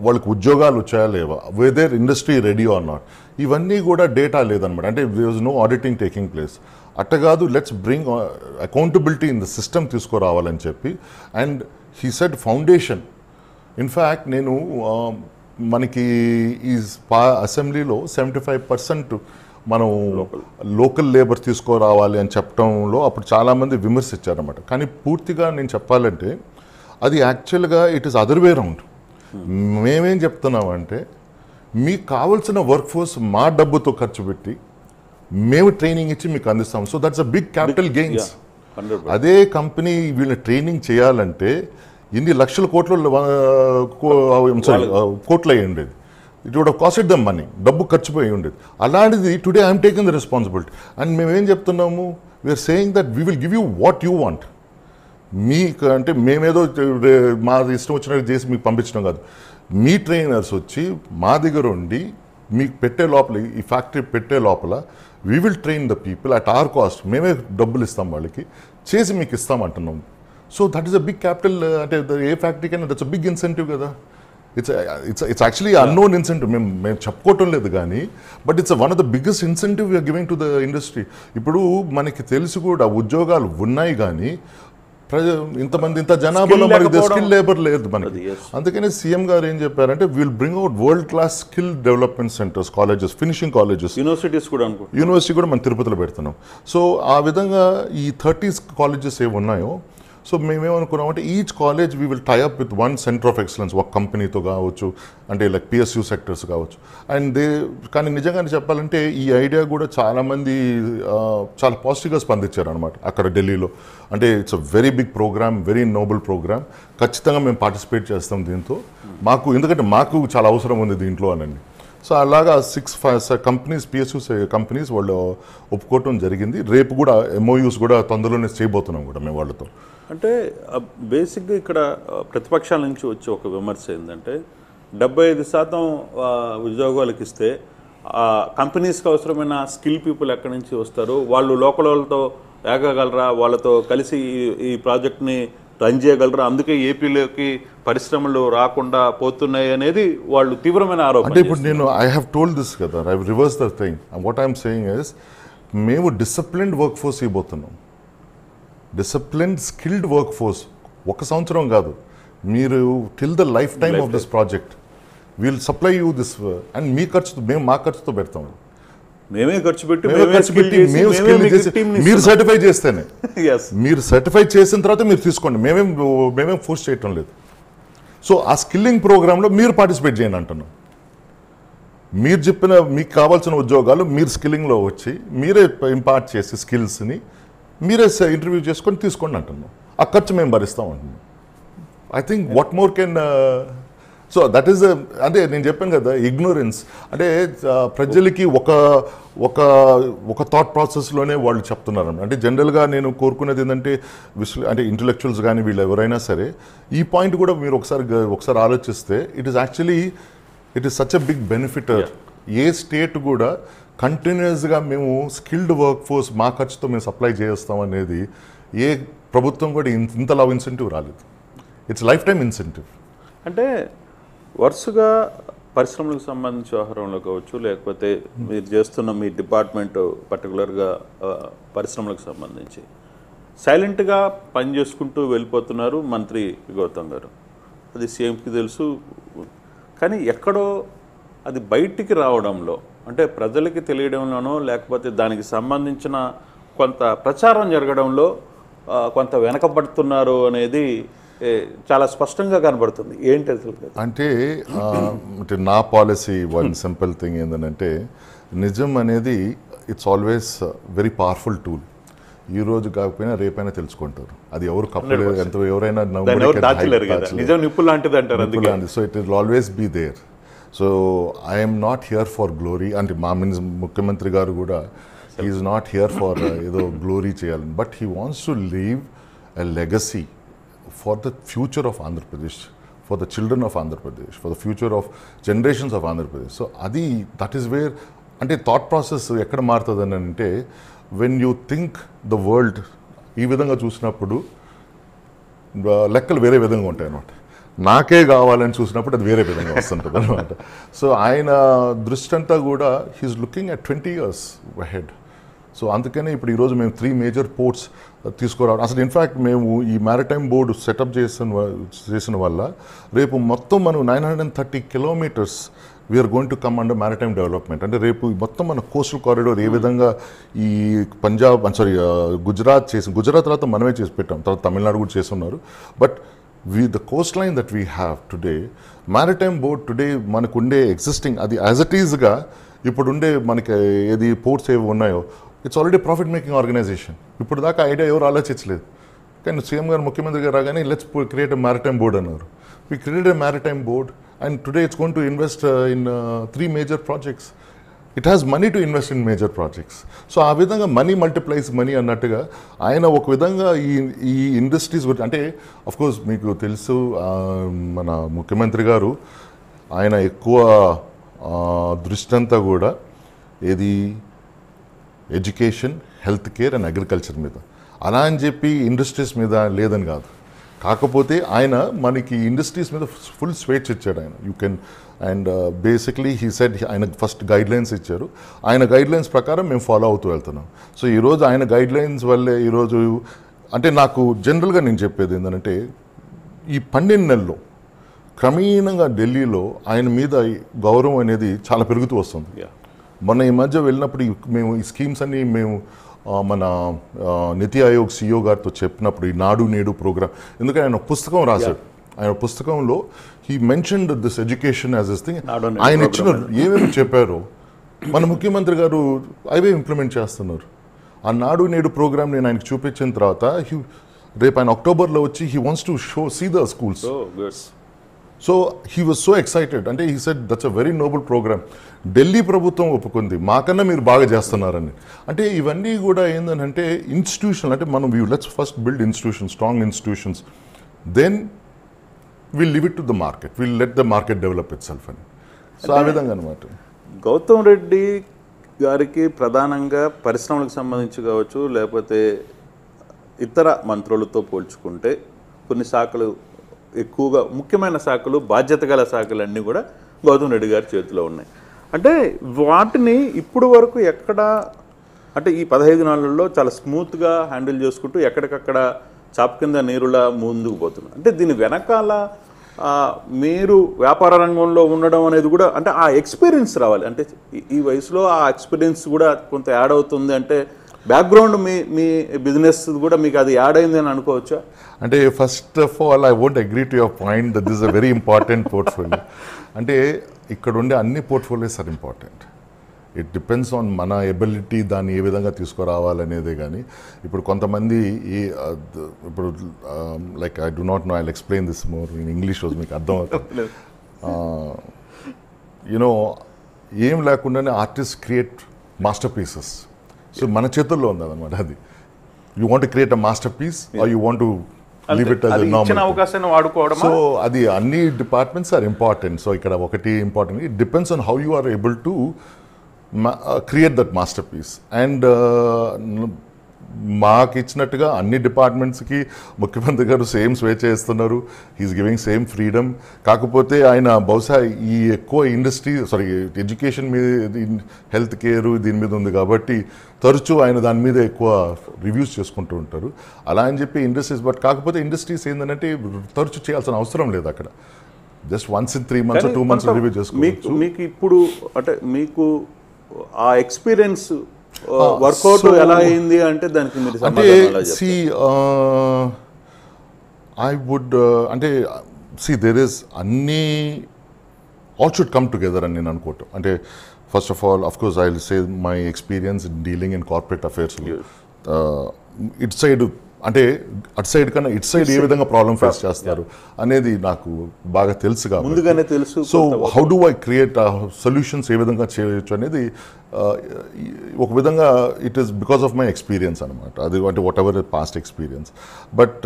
వాళ్ళకి ఉద్యోగాలు వచ్చాయా లేవా, whether industry ready or not, ఇవన్నీ కూడా డేటా లేదనమాట. అంటే there is no auditing taking place. అట్ట కాదు, let's bring accountability in the system తీసుకురావాలని చెప్పి. And he said foundation. In fact నేను మనకి ఈ అసెంబ్లీలో 75% మనం లోకల్ లేబర్ తీసుకురావాలి అని చెప్పడంలో అప్పుడు చాలామంది విమర్శించారన్నమాట. కానీ పూర్తిగా నేను చెప్పాలంటే అది యాక్చువల్గా it is other way round. మేమేం చెప్తున్నామంటే మీకు కావాల్సిన వర్క్ ఫోర్స్ మా డబ్బుతో ఖర్చు పెట్టి మేము ట్రైనింగ్ ఇచ్చి మీకు అందిస్తాం. So that's a big capital gains. అదే కంపెనీ వీళ్ళని ట్రైనింగ్ చేయాలంటే ఇన్ని లక్షల కోట్లు అయ్యి ఉండేది. It would have costed them money, డబ్బు ఖర్చుపోయి ఉండేది. అలాంటిది today I'm taking the responsibility. And మేమేం చెప్తున్నాము, we're saying that we will give you what you want. మీకు అంటే మేమేదో మా ఇష్టం వచ్చినట్టు చేసి మీకు పంపించడం కాదు. మీ ట్రైనర్స్ వచ్చి మా దగ్గర ఉండి మీకు పెట్టే లోపల, ఈ ఫ్యాక్టరీ పెట్టే లోపల we will train the people at our cost. మేమే డబ్బులు ఇస్తాం వాళ్ళకి, చేసి మీకు ఇస్తామంటున్నాం. So that is a big capital. అంటే ఏ ఫ్యాక్టరీకైనా దట్స్ అ బిగ్ ఇన్సెంటివ్ కదా. It's actually unknown incentive. మేము చెప్పుకోవటం లేదు కానీ, but it's one of the biggest incentive we're giving to the industry. ఇప్పుడు మనకి తెలిసి కూడా ఉద్యోగాలు ఉన్నాయి కానీ ఇంత జనాభాలో మనకి స్కిల్ లేబర్ లేదు మనకి. అందుకనే సీఎం గారు ఏం చెప్పారంటే will bring out world class skill development centres, colleges, finishing colleges, university కూడా మనం తిరుపతిలో పెడుతున్నాం. సో ఆ విధంగా ఈ 30 కాలేజెస్ ఏవి ఉన్నాయో, సో మేమేమనుకున్నామంటే each college we will tie up with one centre of excellence, ఒక కంపెనీతో కావచ్చు, అంటే లైక్ పిఎస్యూ సెక్టర్స్ కావచ్చు. అండ్ కానీ నిజంగానే చెప్పాలంటే ఈ ఐడియా కూడా చాలామంది చాలా పాజిటివ్గా స్పందించారు అనమాట అక్కడ ఢిల్లీలో. అంటే it's a very big programme, very noble programme. ఖచ్చితంగా మేము పార్టిసిపేట్ చేస్తాం దీంతో. ఎందుకంటే మాకు చాలా అవసరం ఉంది దీంట్లో అనండి. సో అలాగా 6 కంపెనీస్, పిఎస్యూ కంపెనీస్ వాళ్ళు ఒప్పుకోవటం జరిగింది. రేపు కూడా ఎంఓయూస్ కూడా తొందరలోనే చేయబోతున్నాం కూడా మేము వాళ్ళతో. అంటే బేసిక్గా ఇక్కడ ప్రతిపక్షాల నుంచి వచ్చే ఒక విమర్శ ఏంటంటే 75% ఉద్యోగాలకు ఇస్తే కంపెనీస్కి అవసరమైన స్కిల్ పీపుల్ ఎక్కడి నుంచి వస్తారు, వాళ్ళు లోకల్ వాళ్ళతో ఏగగలరా, వాళ్ళతో కలిసి ఈ ప్రాజెక్ట్ని రన్ చేయగలరా, అందుకే ఏపీలోకి పరిశ్రమలు రాకుండా పోతున్నాయి అనేది వాళ్ళు తీవ్రమైన ఆరోపణ. అంటే ఇప్పుడు నేను ఐ హ్యావ్ టోల్డ్ దిస్ కదా, I reverse the thing. What I'm saying is మేము డిసిప్లిన్డ్ వర్క్ ఫోర్స్ ఇవ్వబోతున్నాం. Disciplined skilled work force. 1 సంవత్సరం కాదు, మీరు till the life time of this project will supply you this. And మీ ఖర్చుతో, మేము మా ఖర్చుతో పెడతాం. మేమే ఖర్చు పెట్టి మీరు సర్టిఫై చేస్తేనే, మీరు సర్టిఫై చేసిన తర్వాత మీరు తీసుకోండి. మేమేం ఫోర్స్ చేయటం లేదు. సో ఆ స్కిల్లింగ్ ప్రోగ్రాంలో మీరు పార్టిసిపేట్ చేయండి అంటున్నాం. మీరు చెప్పిన మీకు కావాల్సిన ఉద్యోగాలు మీరు స్కిల్లింగ్లో వచ్చి మీరే ఇంపార్ట్ చేసి స్కిల్స్ని మీరే ఇంటర్వ్యూ చేసుకొని తీసుకోండి అంటున్నాం. ఆ ఖర్చు మేము భరిస్తాం అంటున్నాం. I think what more can. So that is అంటే నేను చెప్పాను కదా, ఇగ్నోరెన్స్. అంటే ప్రజలకి ఒక థాట్ ప్రాసెస్లోనే వాళ్ళు చెప్తున్నారు. అంటే జనరల్గా నేను కోరుకునేది ఏంటంటే అంటే ఇంటలెక్చువల్స్ కానీ వీళ్ళు ఎవరైనా సరే ఈ పాయింట్ కూడా మీరు ఒకసారి ఆలోచిస్తే it is such a big benefit. ఏ స్టేట్ కూడా కంటిన్యూస్గా మేము స్కిల్డ్ వర్క్ ఫోర్స్ మా ఖర్చుతో మేము సప్లై చేస్తాం అనేది ఏ ప్రభుత్వం కూడా ఇంతలా ఇన్సెంటివ్ రాలేదు. It's life time incentive. అంటే వరుసగా పరిశ్రమలకు సంబంధించి వ్యవహారంలో కావచ్చు, లేకపోతే మీరు చేస్తున్న మీ డిపార్ట్మెంట్ పర్టికులర్గా పరిశ్రమలకు సంబంధించి సైలెంట్గా పని చేసుకుంటూ వెళ్ళిపోతున్నారు మంత్రి గౌతమ్ గారు. అది సీఎంకి తెలుసు. కానీ ఎక్కడో అది బయటికి రావడంలో, అంటే ప్రజలకి తెలియడంలోనో లేకపోతే దానికి సంబంధించిన కొంత ప్రచారం జరగడంలో కొంత వెనకబడుతున్నారు అనేది చాలా స్పష్టంగా కనబడుతుంది. ఏంటి అసలు? అంటే నా పాలసీ వన్ సింపుల్ థింగ్ ఏంటంటే, నిజం అనేది it's always very powerful tool. ఈ రోజు కాకపోయినా రేపైనా తెలుసుకుంటారు. అది ఎవరు కప్పలేదు, ఎంత ఎవరైనా so it will always be there. So I'm not here for glory. అంటే మా ముఖ్యమంత్రి గారు కూడా ఈజ్ నాట్ హియర్ ఫర్ ఏదో గ్లోరీ చేయాలని, but he wants to leave a legacy for the future of Andhra Pradesh, for the children of Andhra Pradesh, for the future of generations of Andhra Pradesh. So that is where ante thought process ekkada maartadani ante, when you think the world ee vidhanga chusinapudu లెక్కలు వేరే విధంగా ఉంటాయి అన్నమాట. నాకే కావాలని చూసినప్పుడు అది వేరే విధంగా వస్తుంటుంది అనమాట. సో ఆయన దృష్టి అంతా కూడా he's looking at 20 years ahead. So అందుకనే ఇప్పుడు ఈరోజు మేము 3 మేజర్ పోర్ట్స్ తీసుకురావడం. అసలు ఇన్ఫ్యాక్ట్ మేము ఈ మ్యారిటైమ్ బోర్డు సెటప్ చేసిన వల్ల రేపు మొత్తం మనం 930 kilometers we're going to come under maritime development. అంటే రేపు మొత్తం మన కోస్టల్ కారిడోర్ ఏ విధంగా ఈ పంజాబ్ గుజరాత్ తర్వాత మనమే చేసి పెట్టాం, తర్వాత తమిళనాడు కూడా చేస్తున్నారు. But the coastline that we have today, maritime board today మనకు ఉండే ఎగ్జిస్టింగ్ అది యాజ్ ఇట్ ఈజ్గా ఇప్పుడు ఉండే మనకి ఏది పోర్ట్స్ ఏవి ఉన్నాయో it's already profit making organisation. ఇప్పుడు దాకా ఐడియా ఎవరు ఆలోచించలేదు. కానీ సీఎం గారు ముఖ్యమంత్రి గారు రాగానే let's create a maritime board అన్నారు. We create a maritime board and today it's going to invest in 3 major projects. It has money to invest in major projects. So ఆ విధంగా మనీ మల్టిప్లైస్ మనీ అన్నట్టుగా ఆయన ఒక విధంగా ఈ industries గురించి, అంటే అఫ్కోర్స్ మీకు తెలుసు మన ముఖ్యమంత్రి గారు ఆయన ఎక్కువ దృష్టి అంతా కూడా ఏది education, health care and agriculture మీద. అలా అని చెప్పి ఇండస్ట్రీస్ మీద లేదని కాదు. కాకపోతే ఆయన మనకి ఇండస్ట్రీస్ మీద ఫుల్ స్వేచ్ఛ ఇచ్చాడు ఆయన. You can and basically he said ఆయన ఫస్ట్ గైడ్లైన్స్ ఇచ్చారు. ఆయన గైడ్లైన్స్ ప్రకారం మేము ఫాలో అవుతూ వెళ్తున్నాం. సో ఈరోజు ఆయన గైడ్లైన్స్ వల్లే ఈరోజు అంటే నాకు జనరల్గా నేను చెప్పేది ఏంటంటే, ఈ 12 నెలల్లో క్రమేణంగా ఢిల్లీలో ఆయన మీద గౌరవం అనేది చాలా పెరుగుతూ వస్తుంది. మొన్న ఈ మధ్య వెళ్ళినప్పుడు మేము ఈ స్కీమ్స్ అన్నీ మేము మన నీతి ఆయోగ్ CEO గారితో చెప్పినప్పుడు ఈ నాడు నేడు ప్రోగ్రామ్, ఎందుకంటే ఆయన పుస్తకం రాశాడు. ఆయన పుస్తకంలో he mentioned this education as this thing. ఆయన ఇచ్చిన ఏమేమి చెప్పారో మన ముఖ్యమంత్రి గారు అవే ఇంప్లిమెంట్ చేస్తున్నారు. ఆ నాడు నేడు ప్రోగ్రామ్ నేను ఆయనకు చూపించిన తర్వాత రేపు ఆయన అక్టోబర్లో వచ్చి he wants to see the schools. So he was so excited. అంటే he said that's a very noble programme. Delhi ప్రభుత్వం ఒప్పుకుంది, మాకన్నా మీరు బాగా చేస్తున్నారని. అంటే ఇవన్నీ కూడా ఏంటంటే ఇన్స్టిట్యూషన్, అంటే మనం let's first build institutions, strong institutions, then will leave it to the market, will let the market develop itself అని. సో ఆ విధంగా అనమాట. గౌతమ్ రెడ్డి గారికి ప్రధానంగా పరిశ్రమలకు సంబంధించి కావచ్చు, లేకపోతే ఇతర మంత్రులతో పోల్చుకుంటే కొన్ని శాఖలు ఎక్కువగా, ముఖ్యమైన శాఖలు, బాధ్యత గల శాఖలు అన్నీ కూడా గౌతమ్ రెడ్డి గారి చేతిలో ఉన్నాయి. అంటే వాటిని ఇప్పుడు వరకు ఎక్కడ, అంటే ఈ 15 నెలల్లో చాలా స్మూత్గా హ్యాండిల్ చేసుకుంటూ ఎక్కడికక్కడ చాప్ కింద నీరులా ముందుకు పోతున్నారు. అంటే దీని వెనకాల మీరు వ్యాపార రంగంలో ఉండడం అనేది కూడా, అంటే ఆ ఎక్స్పీరియన్స్ రావాలి. అంటే ఈ వయసులో ఆ ఎక్స్పీరియన్స్ కూడా కొంత యాడ్ అవుతుంది. అంటే బ్యాక్గ్రౌండ్ మీ బిజినెస్ కూడా మీకు అది యాడ్ అయింది అని అనుకోవచ్చా? అంటే first of all I won't agree to your point that this a very important portfolio. అంటే ఇక్కడ ఉండే అన్ని portfolios are important. It depends on మన ఎబిలిటీ, దాన్ని ఏ విధంగా తీసుకురావాలనేదే. కానీ ఇప్పుడు కొంతమంది ఇప్పుడు like I do not know, I will explain this more in English, మీకు అర్థం అవుతుంది. యూనో ఏం లేకుండానే artist create masterpieces. So మన చేతుల్లో ఉంది అన్నమాట అది. You want create a masterpiece or you want to leave it as a normal అవకాశాన్ని వాడుకోవడం. సో అది అన్ని డిపార్ట్మెంట్స్ ఆర్ ఇంపార్టెంట్. సో ఇక్కడ ఒకటి important, it depends on how you are able to create that masterpiece. And మాకు ఇచ్చినట్టుగా అన్ని డిపార్ట్మెంట్స్కి ముఖ్యమంత్రి గారు సేమ్ స్వేచ్ఛ ఇస్తున్నారు. He's giving same freedom. కాకపోతే ఆయన బహుశా ఈ ఎక్కువ ఇండస్ట్రీ ఎడ్యుకేషన్ మీద, హెల్త్ కేర్ దీని మీద ఉంది కాబట్టి తరచూ ఆయన దాని మీద ఎక్కువ రివ్యూస్ చేసుకుంటూ ఉంటారు. అలా అని చెప్పి ఇండస్ట్రీస్, బట్ కాకపోతే ఇండస్ట్రీస్ ఏంటంటే తరచూ చేయాల్సిన అవసరం లేదు అక్కడ. Just once in 3 months 2 months review చేసుకోవచ్చు. మీకు ఇప్పుడు అంటే మీకు ఆ ఎక్స్పీరియన్స్ వర్కౌట్ ఎలా అయింది అంటే దానికి మీరు అంటే ఐ వుడ్ అంటే దేర్ ఇస్ అన్నీ ఆల్ షుడ్ కమ్ టుగెదర్ అని నేను అనుకోవటం. అంటే first of all, of course I will say my experience in dealing in corporate affairs. It side అంటే అటు సైడ్ కన్నా ఇటు సైడ్ ఏ విధంగా ప్రాబ్లమ్ ఫేస్ చేస్తారు అనేది నాకు బాగా తెలుసు ముందుగానే తెలుసు. So how do I create solutions ఏ విధంగా చేయొచ్చు అనేది ఒక విధంగా it is because of my experience అనమాట. అది అంటే whatever past experience. But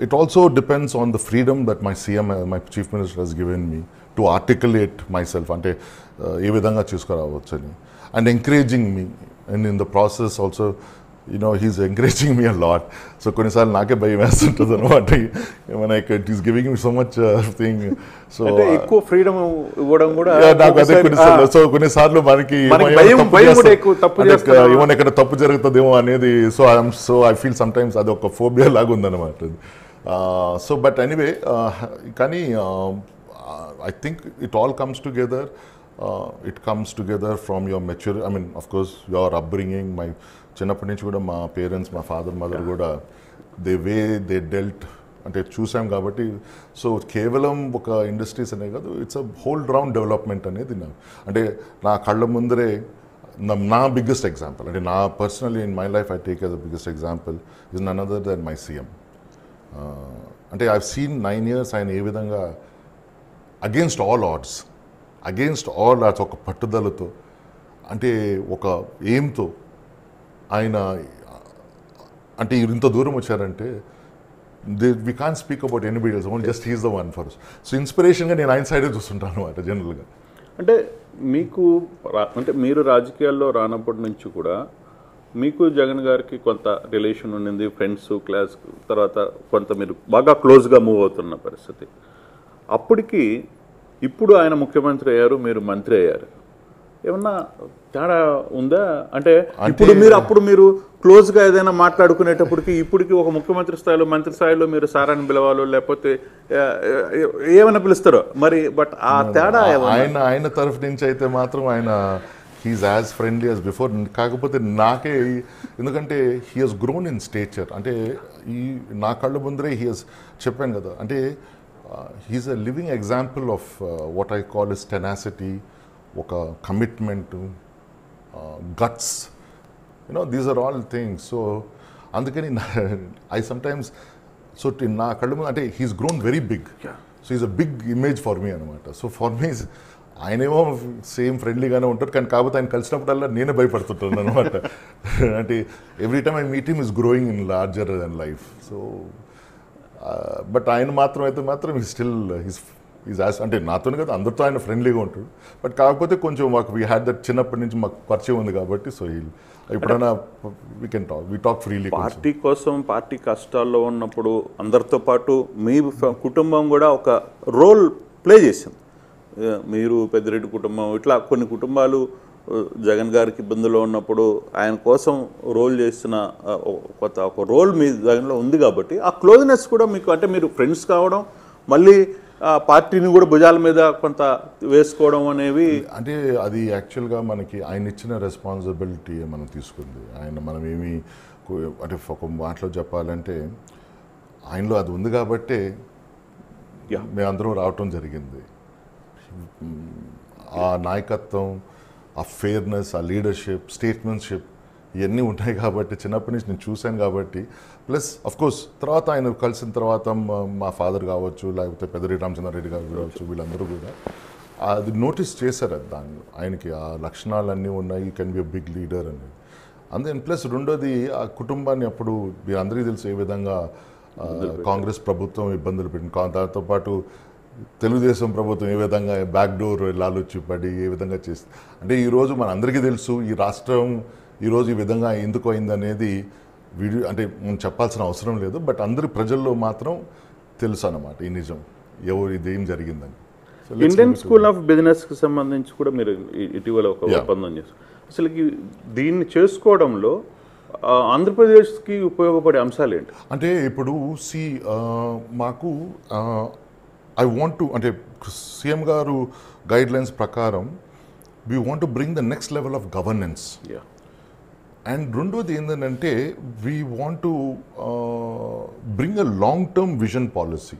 it also depends on the freedom that my CM, my chief minister has given me to articulate myself. అంటే ఏ విధంగా తీసుకురావచ్చు అని, and encouraging me and in the process also he's encouraging me a lot. So కొన్నిసార్లు నాకే భయం వేస్తుంటుంది అనమాట. he's giving me so much thing. So ఎక్కువ ఫ్రీడమ్ ఇవ్వడం కూడా నాకు అదే కొన్నిసార్లు మనకి ఏమైనా ఎక్కడ తప్పు జరుగుతుందేమో అనేది. So I feel some times అది ఒక ఫోబియా లాగా ఉందన్నమాట. సో బట్ ఎనీవే, కానీ I think it all comes together. It comes together from your mature, I mean, of course, your upbringing. My చిన్నప్పటి నుంచి కూడా మా పేరెంట్స్, మా ఫాదర్ మదర్ కూడా దే డెల్ట్ అంటే చూసాం కాబట్టి. సో కేవలం ఒక ఇండస్ట్రీస్ అనే కాదు, it's a whole round development అనేది అంటే నా కళ్ళ ముందరే నా బిగ్గెస్ట్ ఎగ్జాంపుల్. అంటే నా personally in my life I take as the biggest example is none other than my CM. అంటే ఐ సీన్ 9 years ఆయన ఏ విధంగా అగేన్స్ట్ ఆల్ ఆడ్స్ ఒక పట్టుదలతో, అంటే ఒక ఎయిమ్తో ఆయన అంటే ఇంత దూరం వచ్చారంటే we can speak about anybody else, only just he's the one for us. So ఇన్స్పిరేషన్గా నేను ఆయన సైడే చూస్తుంటాను అనమాట జనరల్గా. అంటే మీకు అంటే మీరు రాజకీయాల్లో రానప్పటి నుంచి కూడా మీకు జగన్ గారికి కొంత రిలేషన్ ఉండింది, ఫ్రెండ్స్, క్లాస్, తర్వాత కొంత మీరు బాగా క్లోజ్గా మూవ్ అవుతున్న పరిస్థితి. అప్పటికి ఇప్పుడు ఆయన ముఖ్యమంత్రి అయ్యారు, మీరు మంత్రి అయ్యారు, ఏమన్నా తేడా ఉందా? అంటే అప్పుడు మీరు క్లోజ్గా ఏదైనా మాట్లాడుకునేటప్పటికి ఇప్పటికి ఒక ముఖ్యమంత్రి స్థాయిలో, మంత్రి స్థాయిలో మీరు సారాన్ని పిలవాలో లేకపోతే ఏమైనా పిలుస్తారో మరి, బట్ ఆ తేడా ఆయన తరఫు నుంచి అయితే మాత్రం ఆయన he is as friendly as before. కాకపోతే నాకే, ఎందుకంటే he has grown in stature. అంటే నా కళ్ళ ముందరే చెప్పాను కదా, అంటే he is a living example of what I call is tenacity, ఒక commitment, guts, these are all things. So అందుకని ఐ సమ్టైమ్స్ నా కళ్ళు ముందు అంటే he's grown very big. So is a big image for me అనమాట. సో ఫర్ మీ ఆయనేమో same ఫ్రెండ్లీగానే ఉంటారు, కానీ కాకపోతే ఆయన కలిసినప్పుడల్లా నేనే భయపడుతుంటాను అనమాట. అంటే every time I meet him is growing in larger than life. So but ఆయన మాత్రం స్టిల్ అంటే నాతోనే కదా, అందరితో ఆయన ఫ్రెండ్లీగా ఉంటాడు. బట్ కాకపోతే కొంచెం మాకు వీ హ్యాడ్ దట్ చిన్నప్పటి నుంచి మాకు పరిచయం ఉంది కాబట్టి. సో ఎప్పుడైనా వీ టాక్ ఫ్రీలీ. పార్టీ కోసం, పార్టీ కష్టాల్లో ఉన్నప్పుడు అందరితో పాటు మీ కుటుంబం కూడా ఒక రోల్ ప్లే చేసింది. మీరు పెద్దిరెడ్డి కుటుంబం, ఇట్లా కొన్ని కుటుంబాలు జగన్ గారికి ఇబ్బందులో ఉన్నప్పుడు ఆయన కోసం రోల్ చేసిన ఒక రోల్ మీ జగన్లో ఉంది కాబట్టి ఆ క్లోజ్నెస్ కూడా మీకు, అంటే మీరు ఫ్రెండ్స్ కావడం, మళ్ళీ పార్టీని కూడా భుజాల మీద కొంత వేసుకోవడం అనేవి, అంటే అది యాక్చువల్గా మనకి ఆయన ఇచ్చిన రెస్పాన్సిబిలిటీ మనం తీసుకుంది. మనం ఏమి అంటే ఒక మాటలో చెప్పాలంటే ఆయనలో అది ఉంది కాబట్టే మేమందరం రావటం జరిగింది. ఆ నాయకత్వం, ఆ ఫెయిర్నెస్, ఆ లీడర్షిప్, స్టేట్మెన్షిప్ ఇవన్నీ ఉంటాయి కాబట్టి చిన్నప్పటి నుంచి నేను చూశాను కాబట్టి. ప్లస్ అఫ్కోర్స్ తర్వాత ఆయన కలిసిన తర్వాత మా ఫాదర్ కావచ్చు, లేకపోతే పెద్దిరెడ్డి రామచంద్రారెడ్డి గారు కావచ్చు, వీళ్ళందరూ కూడా అది నోటీస్ చేశారు. అది దాన్ని ఆయనకి ఆ లక్షణాలన్నీ ఉన్నాయి, can be a big leader అనేది. అందుకని ప్లస్ రెండోది ఆ కుటుంబాన్ని అప్పుడు మీరు అందరికీ తెలుసు ఏ విధంగా కాంగ్రెస్ ప్రభుత్వం ఇబ్బందులు పెట్టింది, దాంతోపాటు తెలుగుదేశం ప్రభుత్వం ఏ విధంగా బ్యాక్డోర్ లాలూచి పడి ఏ విధంగా చేస్తుంది. అంటే ఈరోజు మన అందరికీ తెలుసు ఈ రాష్ట్రం ఈరోజు ఈ విధంగా ఎందుకు అయిందనేది వీడియో అంటే మనం చెప్పాల్సిన అవసరం లేదు, బట్ అందరి ప్రజల్లో మాత్రం తెలుసు అన్నమాట ఈ నిజం, ఎవరు ఇదేం జరిగిందని. ఇండియన్ స్కూల్ ఆఫ్ బిజినెస్కి సంబంధించి కూడా మీరు ఇటీవల ఒక ఒప్పందం చేస్తారు. అసలు దీన్ని చేసుకోవడంలో ఆంధ్రప్రదేశ్కి ఉపయోగపడే అంశాలు ఏంటి? అంటే ఇప్పుడు మాకు ఐ వాంట్ టు, అంటే సీఎం గారు గైడ్ లైన్స్ ప్రకారం we want to bring the next level of governance. And రెండోది ఏంటంటే we want to bring a long term vision policy.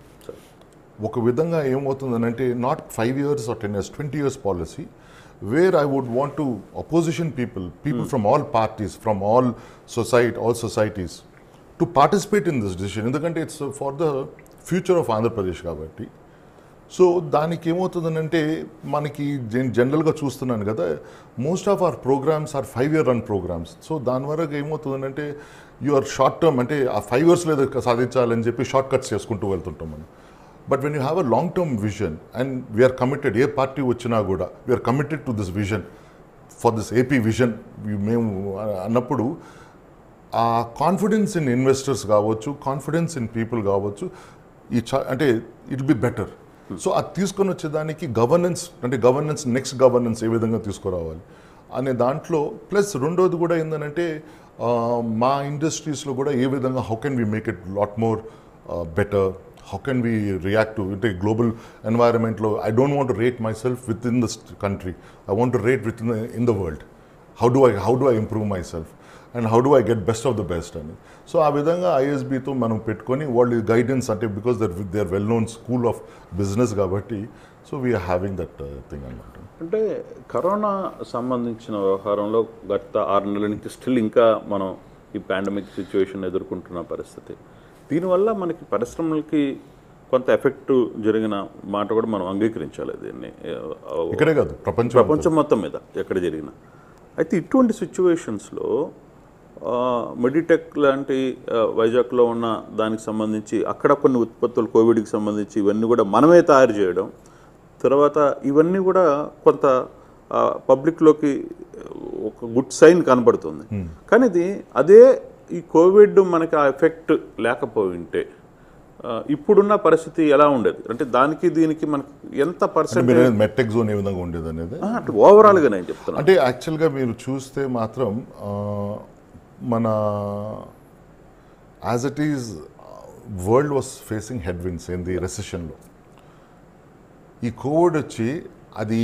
ఒక విధంగా ఏమవుతుందనంటే not 5 years or 10 years, 20 years policy, where I would want to opposition people from all parties, from all societies to participate in this decision, ఎందుకంటే it's for the future of Andhra Pradesh కాబట్టి. So దానికి ఏమవుతుందనంటే మనకి జనరల్గా చూస్తున్నాను కదా, most of our programmes are 5-year run programmes. So దాని వరకు ఏమవుతుందంటే యూఆర్ షార్ట్ టర్మ్, అంటే ఆ 5 years లేదా సాధించాలని చెప్పి షార్ట్ కట్స్ చేసుకుంటూ వెళ్తుంటాం మనం. But when you have a long-term vision and we are committed, A party వచ్చినా కూడా we are committed to this vision, for this AP vision, మేము అన్నప్పుడు ఆ కాన్ఫిడెన్స్ ఇన్ ఇన్వెస్టర్స్ కావచ్చు, కాన్ఫిడెన్స్ ఇన్ పీపుల్ కావచ్చు, అంటే ఇట్ బి బెటర్. సో అది తీసుకొని వచ్చేదానికి గవర్నెన్స్, అంటే నెక్స్ట్ గవర్నెన్స్ ఏ విధంగా తీసుకురావాలి అనే దాంట్లో, ప్లస్ రెండోది కూడా ఏంటంటే మా ఇండస్ట్రీస్లో కూడా ఏ విధంగా how can we make it lot more better, how can we react to the global environment. I don't want to rate myself within this country, I want to rate in the world. How do I improve myself and how do I get best of the best ani. So aa vidhanga ISB tho manam pettukoni వాళ్ళ guidance, ante because they are well known school of business kabatti, so we are having that thing anamata. అంటే corona సంబంధించిన వ్యవహారంలో గత 6 నెలల నుంచి still ఇంకా మనం ఈ పాండమిక్ సిచ్యువేషన్ ఎదుర్కొంటున్న పరిస్థితి. దీనివల్ల మనకి పరిశ్రమలకి కొంత ఎఫెక్ట్ జరిగిన మాట కూడా మనం అంగీకరించాలి. దీన్ని ఇక్కడే కాదు, ప్రపంచం మొత్తం మీద ఎక్కడ జరిగినా. అయితే ఇటువంటి సిచ్యువేషన్స్లో మెడిటెక్ లాంటి వైజాగ్లో ఉన్న దానికి సంబంధించి అక్కడ కొన్ని ఉత్పత్తులు కోవిడ్కి సంబంధించి ఇవన్నీ కూడా మనమే తయారు చేయడం, తర్వాత ఇవన్నీ కూడా కొంత పబ్లిక్లోకి ఒక గుడ్ సైన్ కనబడుతుంది. కానీ అదే ఈ కోవిడ్ మనకి ఆ ఎఫెక్ట్ లేకపోయింటే ఇప్పుడున్న పరిస్థితి ఎలా ఉండేది? అంటే దానికి దీనికి మనకి ఎంత పర్సెంటేజ్ మెట్టెక్ జోన్ ఏ విధంగా ఉండేది అనేది ఓవరాల్గా నేను చెప్తాను. అంటే యాక్చువల్గా మీరు చూస్తే మాత్రం మన as it is world was facing headwinds in the రెసెషన్లో. ఈ కోవిడ్ వచ్చి అది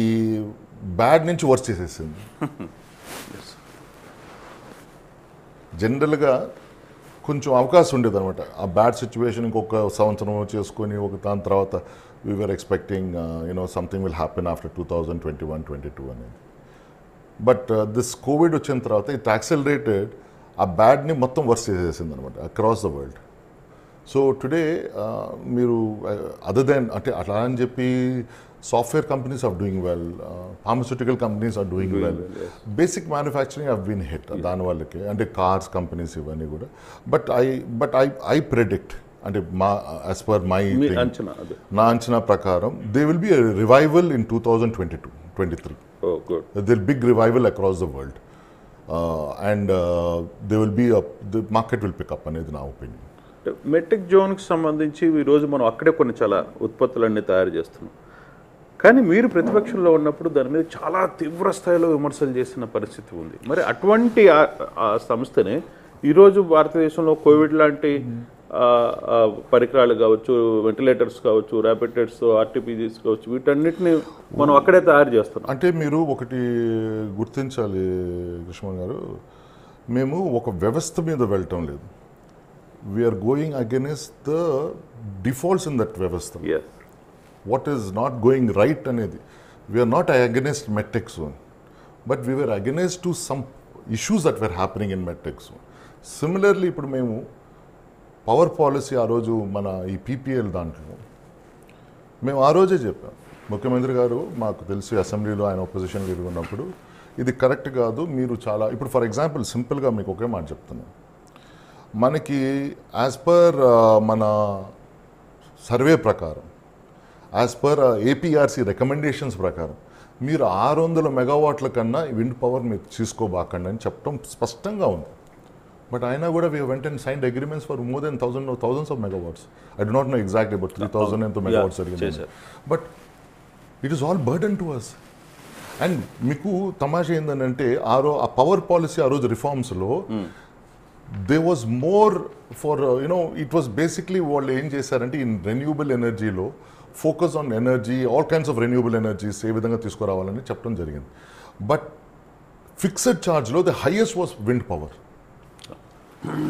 బ్యాడ్ నుంచి వర్క్ చేసేసింది. జనరల్గా కొంచెం అవకాశం ఉండేది అనమాట ఆ బ్యాడ్ సిచ్యువేషన్ ఇంకొక సంవత్సరం చేసుకొని దాని తర్వాత we're expecting something will happen after 2021-22 అనేది. బట్ దిస్ కోవిడ్ వచ్చిన తర్వాత ఇట్ యాక్సెలరేటెడ్ ఆ బ్యాడ్ని మొత్తం వర్క్ చేసేసింది అనమాట across the world. So today మీరు అదర్ దెన్, అంటే అట్లా అని చెప్పి software companies are doing well, pharmaceutical companies are doing well, basic manufacturing have been hit దాని వాళ్ళకి, అంటే కార్స్ కంపెనీస్ ఇవన్నీ కూడా. బట్ ఐ ప్రెడిక్ట్, అంటే యాజ్ పర్ మై నా అంచనా ప్రకారం they will be revival in 2022-23. They will big revival across the world and they will be the market will pick up అనేది నా ఒపీనియన్. మెట్రిక్ జోన్కి సంబంధించి ఈరోజు మనం అక్కడే కొన్ని చాలా ఉత్పత్తులన్నీ తయారు చేస్తున్నాం. కానీ మీరు ప్రతిపక్షంలో ఉన్నప్పుడు దాని మీద చాలా తీవ్ర స్థాయిలో విమర్శలు చేసిన పరిస్థితి ఉంది. మరి అటువంటి ఆ సంస్థనే ఈరోజు భారతదేశంలో కోవిడ్ లాంటి పరికరాలు కావచ్చు, వెంటిలేటర్స్ కావచ్చు, ర్యాపిడ్ టెస్ట్స్, ఆర్టీపీజీస్ కావచ్చు, వీటన్నిటిని మనం అక్కడే తయారు చేస్తున్నాం. అంటే మీరు ఒకటి గుర్తించాలి కృష్ణ గారు, మేము ఒక వ్యవస్థ మీద వెళ్ళటం లేదు. We're going against the defaults in that వ్యవస్థ. What is not going right అనేది. We are not against medtech zone, but we were against to some issues that were happening in medtech zone. Similarly, ఇప్పుడు మేము power policy ఆ రోజు మన ఈ PPL దాంట్లో మేము ఆ రోజే చెప్పాం, ముఖ్యమంత్రి గారు మాకు తెలిసి అసెంబ్లీలో ఆయన ఒపోజిషన్ లీడర్ ఉన్నప్పుడు ఇది కరెక్ట్ కాదు, మీరు చాలా ఇప్పుడు ఫర్ ఎగ్జాంపుల్ సింపుల్గా మీకు ఒకే మాట చెప్తున్నాను. మనకి యాజ్ పర్ మన సర్వే ప్రకారం, యాజ్ పర్ APRC రికమెండేషన్స్ ప్రకారం మీరు 600 మెగావాట్ల కన్నా విండ్ పవర్ మీరు తీసుకోబాకండి అని చెప్పడం స్పష్టంగా ఉంది. బట్ అయినా కూడా we went and signed agreements for more than thousands of megawatts. I do not know exactly, but 3,000 ఎంతో megawatts జరిగింది. But it is all burden to us. And మీకు తమాషా ఏంటంటే ఆ పవర్ పాలసీ ఆ రోజు రిఫార్మ్స్లో there was more for it was basically వాళ్ళు ఏం చేశారంటే ఇన్ రెన్యూబుల్ ఎనర్జీలో focus on energy, all kinds of renewable energies ఏ విధంగా తీసుకురావాలని చెప్పడం జరిగింది. బట్ ఫిక్స్డ్ ఛార్జ్లో the highest was wind power.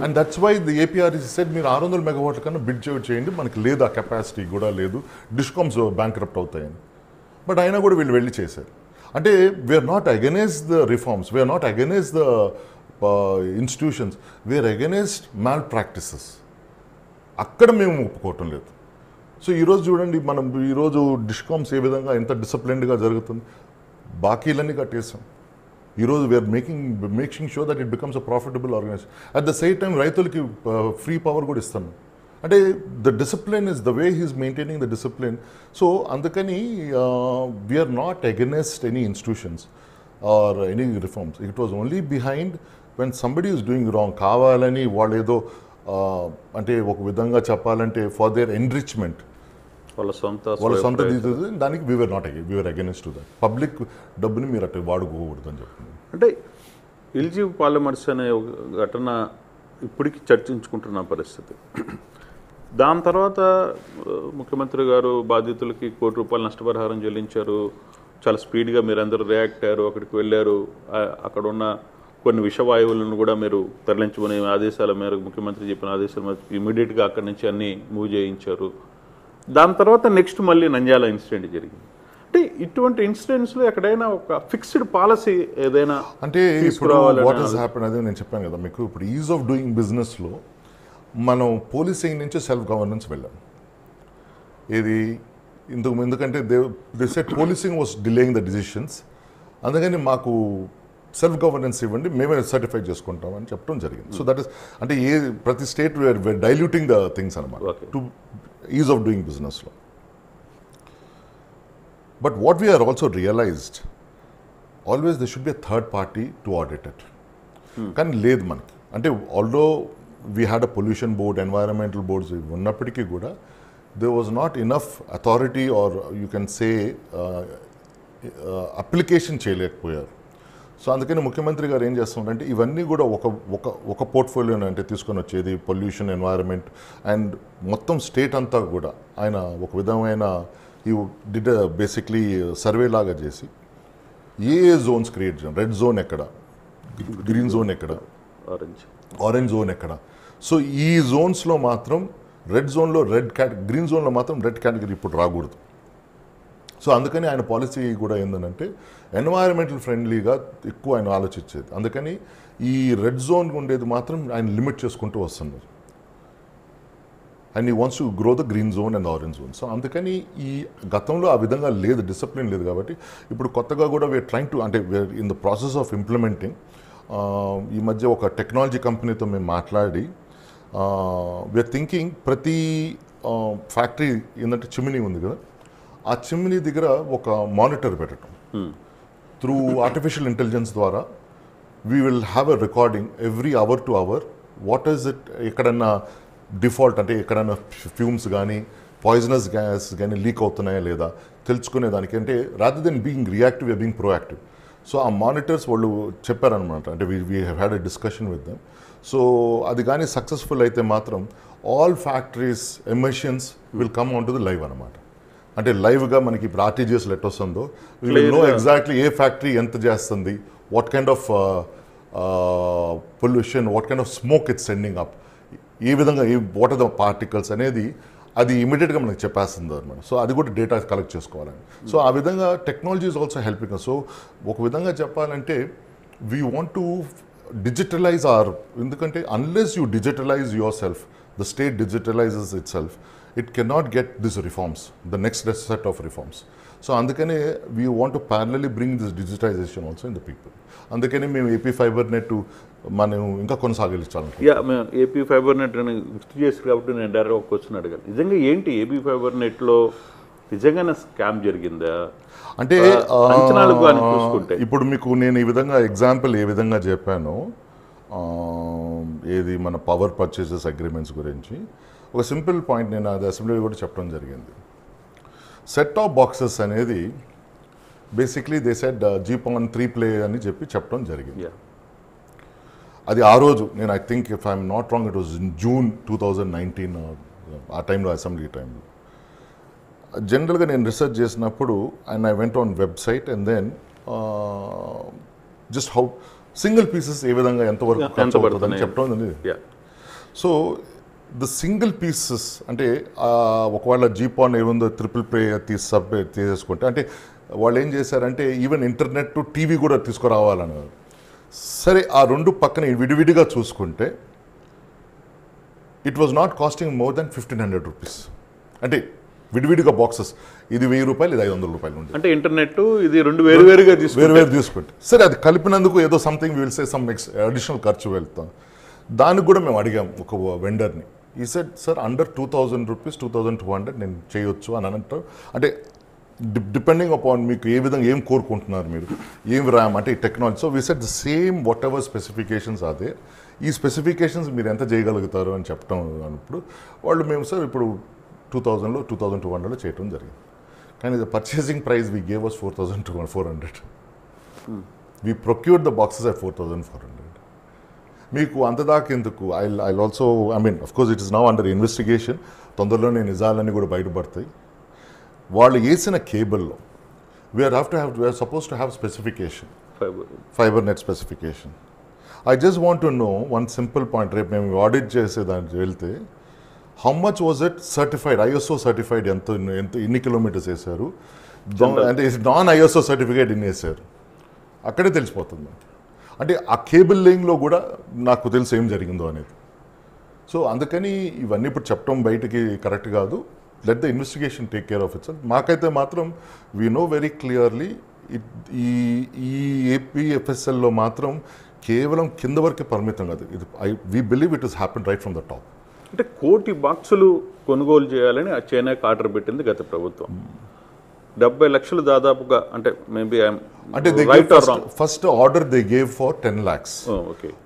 And that's why the APERC said మీరు 600 మెగావాట్ల కన్నా బిడ్ చేయండి, మనకి లేదు ఆ కెపాసిటీ కూడా లేదు, డిస్కామ్స్ బ్యాంక్రప్ట్ అవుతాయని. బట్ అయినా కూడా వీళ్ళు వెళ్ళి చేశారు. అంటే we are not against the reforms, we're not against the institutions, we're against malpractices. అక్కడ మేము ఒప్పుకోవటం లేదు. సో ఈరోజు చూడండి, మనం ఈరోజు డిస్కామ్స్ ఏ విధంగా ఎంత డిసిప్లిన్డ్గా జరుగుతుంది, బాకీలన్నీ కట్టేసాం. ఈరోజు we're making sure that it becomes a profitable organisation. At the same time రైతులకి ఫ్రీ పవర్ కూడా ఇస్తాను. అంటే the discipline is the way he's maintaining the discipline. So అందుకని we're not against any institutions or any reforms. It was only behind when somebody is doing wrong, కావాలని వాళ్ళు ఏదో అంటే ఒక విధంగా చెప్పాలంటే ఫర్ దేర్ ఎన్రిచ్మెంట్, వాళ్ళ సొంత దానికి we're against to that. Public డబ్బుని మీరు అట్లా వాడుకోకూడదు అని చెప్తుంది. అంటే ఎల్జీ పాలిమర్స్ అనే ఒక ఘటన ఇప్పటికీ చర్చించుకుంటున్న పరిస్థితి. దాని తర్వాత ముఖ్యమంత్రి గారు బాధితులకి ₹1 కోటి నష్టపరిహారం చెల్లించారు. చాలా స్పీడ్గా మీరు అందరూ రియాక్ట్ అయ్యారు, అక్కడికి వెళ్ళారు. అక్కడ ఉన్న కొన్ని విషవాయువులను కూడా మీరు తరలించుకునే ఆదేశాల మేరకు, ముఖ్యమంత్రి చెప్పిన ఆదేశాల మేరకు ఇమీడియట్గా అక్కడి నుంచి అన్నీ మూవ్ చేయించారు. దాని తర్వాత నెక్స్ట్ మళ్ళీ నంద్యాల ఇన్సిడెంట్ జరిగింది. అంటే ఇటువంటి ఇన్సిడెంట్స్లో ఎక్కడైనా ఒక ఫిక్స్డ్ పాలసీ ఏదైనా అంటే ఇప్పుడు వాట్ హస్ హ్యాపెన్ అదే నేను చెప్పాను కదా మీకు. ఇప్పుడు ఈజ్ ఆఫ్ డూయింగ్ బిజినెస్లో మనం పోలీసింగ్ నుంచి సెల్ఫ్ గవర్నెన్స్ వెళ్ళాం. ఇది ఎందుకంటే they said policing was delaying the decisions, అందుకని మాకు సెల్ఫ్ గవర్నెన్స్ ఇవ్వండి, మేమే సర్టిఫై చేసుకుంటామని చెప్పడం జరిగింది. సో దట్ ఇస్ అంటే ప్రతి state were diluting the things అనమాట టు ఈజ్ ఆఫ్ డూయింగ్ బిజినెస్లో. But what we are also realised, always they should be a third party to audit it. కానీ లేదు మనకి. అంటే although we had a pollution board, environmental boards ఉన్నప్పటికీ కూడా they was not enough authority or you can say application చేయలేకపోయారు. So అందుకని ముఖ్యమంత్రి గారు ఏం చేస్తున్నారంటే ఇవన్నీ కూడా ఒక పోర్ట్ఫోలియోని అంటే తీసుకొని వచ్చేది పొల్యూషన్, ఎన్వైరన్మెంట్ అండ్ మొత్తం స్టేట్ అంతా కూడా ఆయన ఒక విధమైన ఈ డిడ్ బేసిక్లీ సర్వే లాగా చేసి ఏ జోన్స్ క్రియేట్ చేయాలి, రెడ్ జోన్ ఎక్కడ, గ్రీన్ జోన్ ఎక్కడ, ఆరెంజ్ జోన్ ఎక్కడ. సో ఈ జోన్స్లో మాత్రం రెడ్ జోన్లో గ్రీన్ జోన్లో మాత్రం రెడ్ కేటగిరీ ఇప్పుడు రాకూడదు. సో అందుకని ఆయన పాలసీ కూడా ఏంటంటే ఎన్వైరన్మెంటల్ ఫ్రెండ్లీగా ఎక్కువ ఆయన ఆలోచించేది. అందుకని ఈ రెడ్ జోన్ ఉండేది మాత్రం ఆయన లిమిట్ చేసుకుంటూ వస్తున్నారు. అండ్ ఈ wants to grow the green zone and orange zone. So అందుకని ఈ గతంలో ఆ విధంగా లేదు, డిసిప్లిన్ లేదు. కాబట్టి ఇప్పుడు కొత్తగా కూడా వీఆర్ ట్రైంగ్ టు అంటే we're in the process of implementing. ఈ మధ్య ఒక టెక్నాలజీ కంపెనీతో మేము మాట్లాడి వీఆర్ థింకింగ్ ప్రతి ఫ్యాక్టరీ ఏంటంటే చిమ్నీ ఉంది కదా, ఆ చిమ్నీ దగ్గర ఒక మానిటర్ పెట్టడం త్రూ ఆర్టిఫిషియల్ ఇంటెలిజెన్స్ ద్వారా we will have a recording every hour to hour what is it, ఎక్కడన్నా డిఫాల్ట్ అంటే ఎక్కడైనా ఫ్యూమ్స్ కానీ పాయిజనస్ గ్యాస్ కానీ లీక్ అవుతున్నాయా లేదా తెలుసుకునేదానికి. అంటే rather than being reactive we're being proactive. So ఆ మానిటర్స్ వాళ్ళు చెప్పారనమాట. అంటే we had a discussion with them. So అది కానీ సక్సెస్ఫుల్ అయితే మాత్రం all factories emissions will come on to the live అనమాట. అంటే లైవ్గా మనకి ఇప్పుడు ఆర్టీజీఎస్ లెట్ వస్తుందో వీ విల్ నో ఎగ్జాక్ట్లీ ఏ ఫ్యాక్టరీ ఎంత చేస్తుంది, what kind of pollution, what kind of smoke it's sending up, ఏ విధంగా వాట్ ఆర్ ద పార్టికల్స్ అనేది అది ఇమీడియట్గా మనకు చెప్పేస్తుంది అనమాట. సో అది కూడా డేటా కలెక్ట్ చేసుకోవాలని. సో ఆ విధంగా technology is also helping. So ఒక విధంగా చెప్పాలంటే వీ వాంట్ టు digitalize ఎందుకంటే unless you digitalize yourself, the state digitalizes itself, it cannot get these reforms, the next set of reforms. So అందుకనే we want to parallelly bring this digitization also in the people. అందుకనే మేము AP fibre net మనం ఇంకా కొనసాగించాలి. మేము AP fibre net అని గుర్తు చేసి కాబట్టి నేను డైరెక్ట్ ఒక క్వశ్చన్ అడగాలి. నిజంగా ఏంటి ఏపీ ఫైబర్ నెట్లో నిజంగానే స్కామ్ జరిగిందా అంటే అంచనాలు కానీ చూసుకుంటే? ఇప్పుడు మీకు నేను ఈ విధంగా ఎగ్జాంపుల్ ఏ విధంగా చెప్పాను, ఏది మన పవర్ పర్చేసెస్ అగ్రిమెంట్స్ గురించి ఒక సింపుల్ పాయింట్ నేను అది అసెంబ్లీలో కూడా చెప్పడం జరిగింది. సెట్ ఆఫ్ బాక్సెస్ అనేది basically they said GPON 3 play అని చెప్పడం జరిగింది. అది ఆ రోజు నేను I think if I'm not wrong it was in June 2019 ఆ టైంలో అసెంబ్లీ టైంలో. జనరల్గా నేను రీసెర్చ్ చేసినప్పుడు and I went on website and then just how single pieces ఏ విధంగా ఎంతవరకు ఖర్చు అవుతుందని చెప్పడం జరిగింది. సో ద సింగిల్ పీసెస్ అంటే ఒకవేళ జీపాన్ ఏముందో 3 ప్లే తీసేసుకుంటే అంటే వాళ్ళు ఏం చేశారంటే ఈవెన్ ఇంటర్నెట్ టీవీ కూడా తీసుకురావాలన్నారు. సరే ఆ రెండు పక్కన విడివిడిగా చూసుకుంటే it was not costing more than 1,500 rupees. విడివిడిగా బాక్సెస్ ఇది 1000 రూపాయలు, ఇది 500 రూపాయలు ఉంటుంది. అంటే ఇంటర్నెట్ ఇది రెండు వేరువేరుగా వేరు తీసుకుంటే సరే అది కలిపినందుకు ఏదో something will say some additional ఖర్చు వెళ్తాం. దానికి కూడా మేము అడిగాం ఒక వెండర్ని. ఈ సెడ్ సార్ అండర్ 2,000 రూపీస్ 2,200 నేను చేయొచ్చు అని అంటారు. అంటే డిపెండింగ్ అపాన్ మీకు ఏ విధంగా ఏం కోరుకుంటున్నారు, మీరు ఏం ర్యామ్ అంటే technology. So we set the same whatever specifications అదే, ఈ స్పెసిఫికేషన్స్ మీరు ఎంత చేయగలుగుతారు అని చెప్పడం అన్నప్పుడు వాళ్ళు మేము సార్ ఇప్పుడు 2000లో 2,200లో చేయడం జరిగింది. కానీ the purchasing price we gave us 4,400. We procured the boxes at 4,400. మీకు అంతదాకా ఎందుకు? I also of course it is now under investigation. తొందరలోనే నిజాలన్నీ కూడా బయటపడతాయి. వాళ్ళు వేసిన కేబుల్లో we're suppose to have specification, fibre net specification. I just want to know one simple point. రేపు మేము ఆడిట్ చేసే దానికి వెళ్తే how much was it certified, ISO certified ఎన్ని కిలోమీటర్స్ వేశారు, అంటే నాన్ ఐఎస్ఓ సర్టిఫికేట్ ఎన్ని వేశారు, అక్కడే తెలిసిపోతుంది. అంటే ఆ కేబుల్ లేయింగ్లో కూడా నాకు తెలుసు ఏం జరిగిందో అనేది. సో అందుకని ఇవన్నీ ఇప్పుడు చెప్పడం బయటికి కరెక్ట్ కాదు. Let the investigation take care of it self. మాకైతే మాత్రం వీ నో వెరీ క్లియర్లీ ఈ ఏపీఎఫ్ఎస్ఎల్లో మాత్రం కేవలం కింద వరకే పరిమితం కాదు. We believe it is happen right from the top. అంటే 1,000,000 బాక్సులు కొనుగోలు చేయాలని చైనాకి ఆర్డర్ పెట్టింది గత ప్రభుత్వం. 70 లక్షలు దాదాపుగా, అంటే మేబీ అంటే first order they gave for 10 lakhs.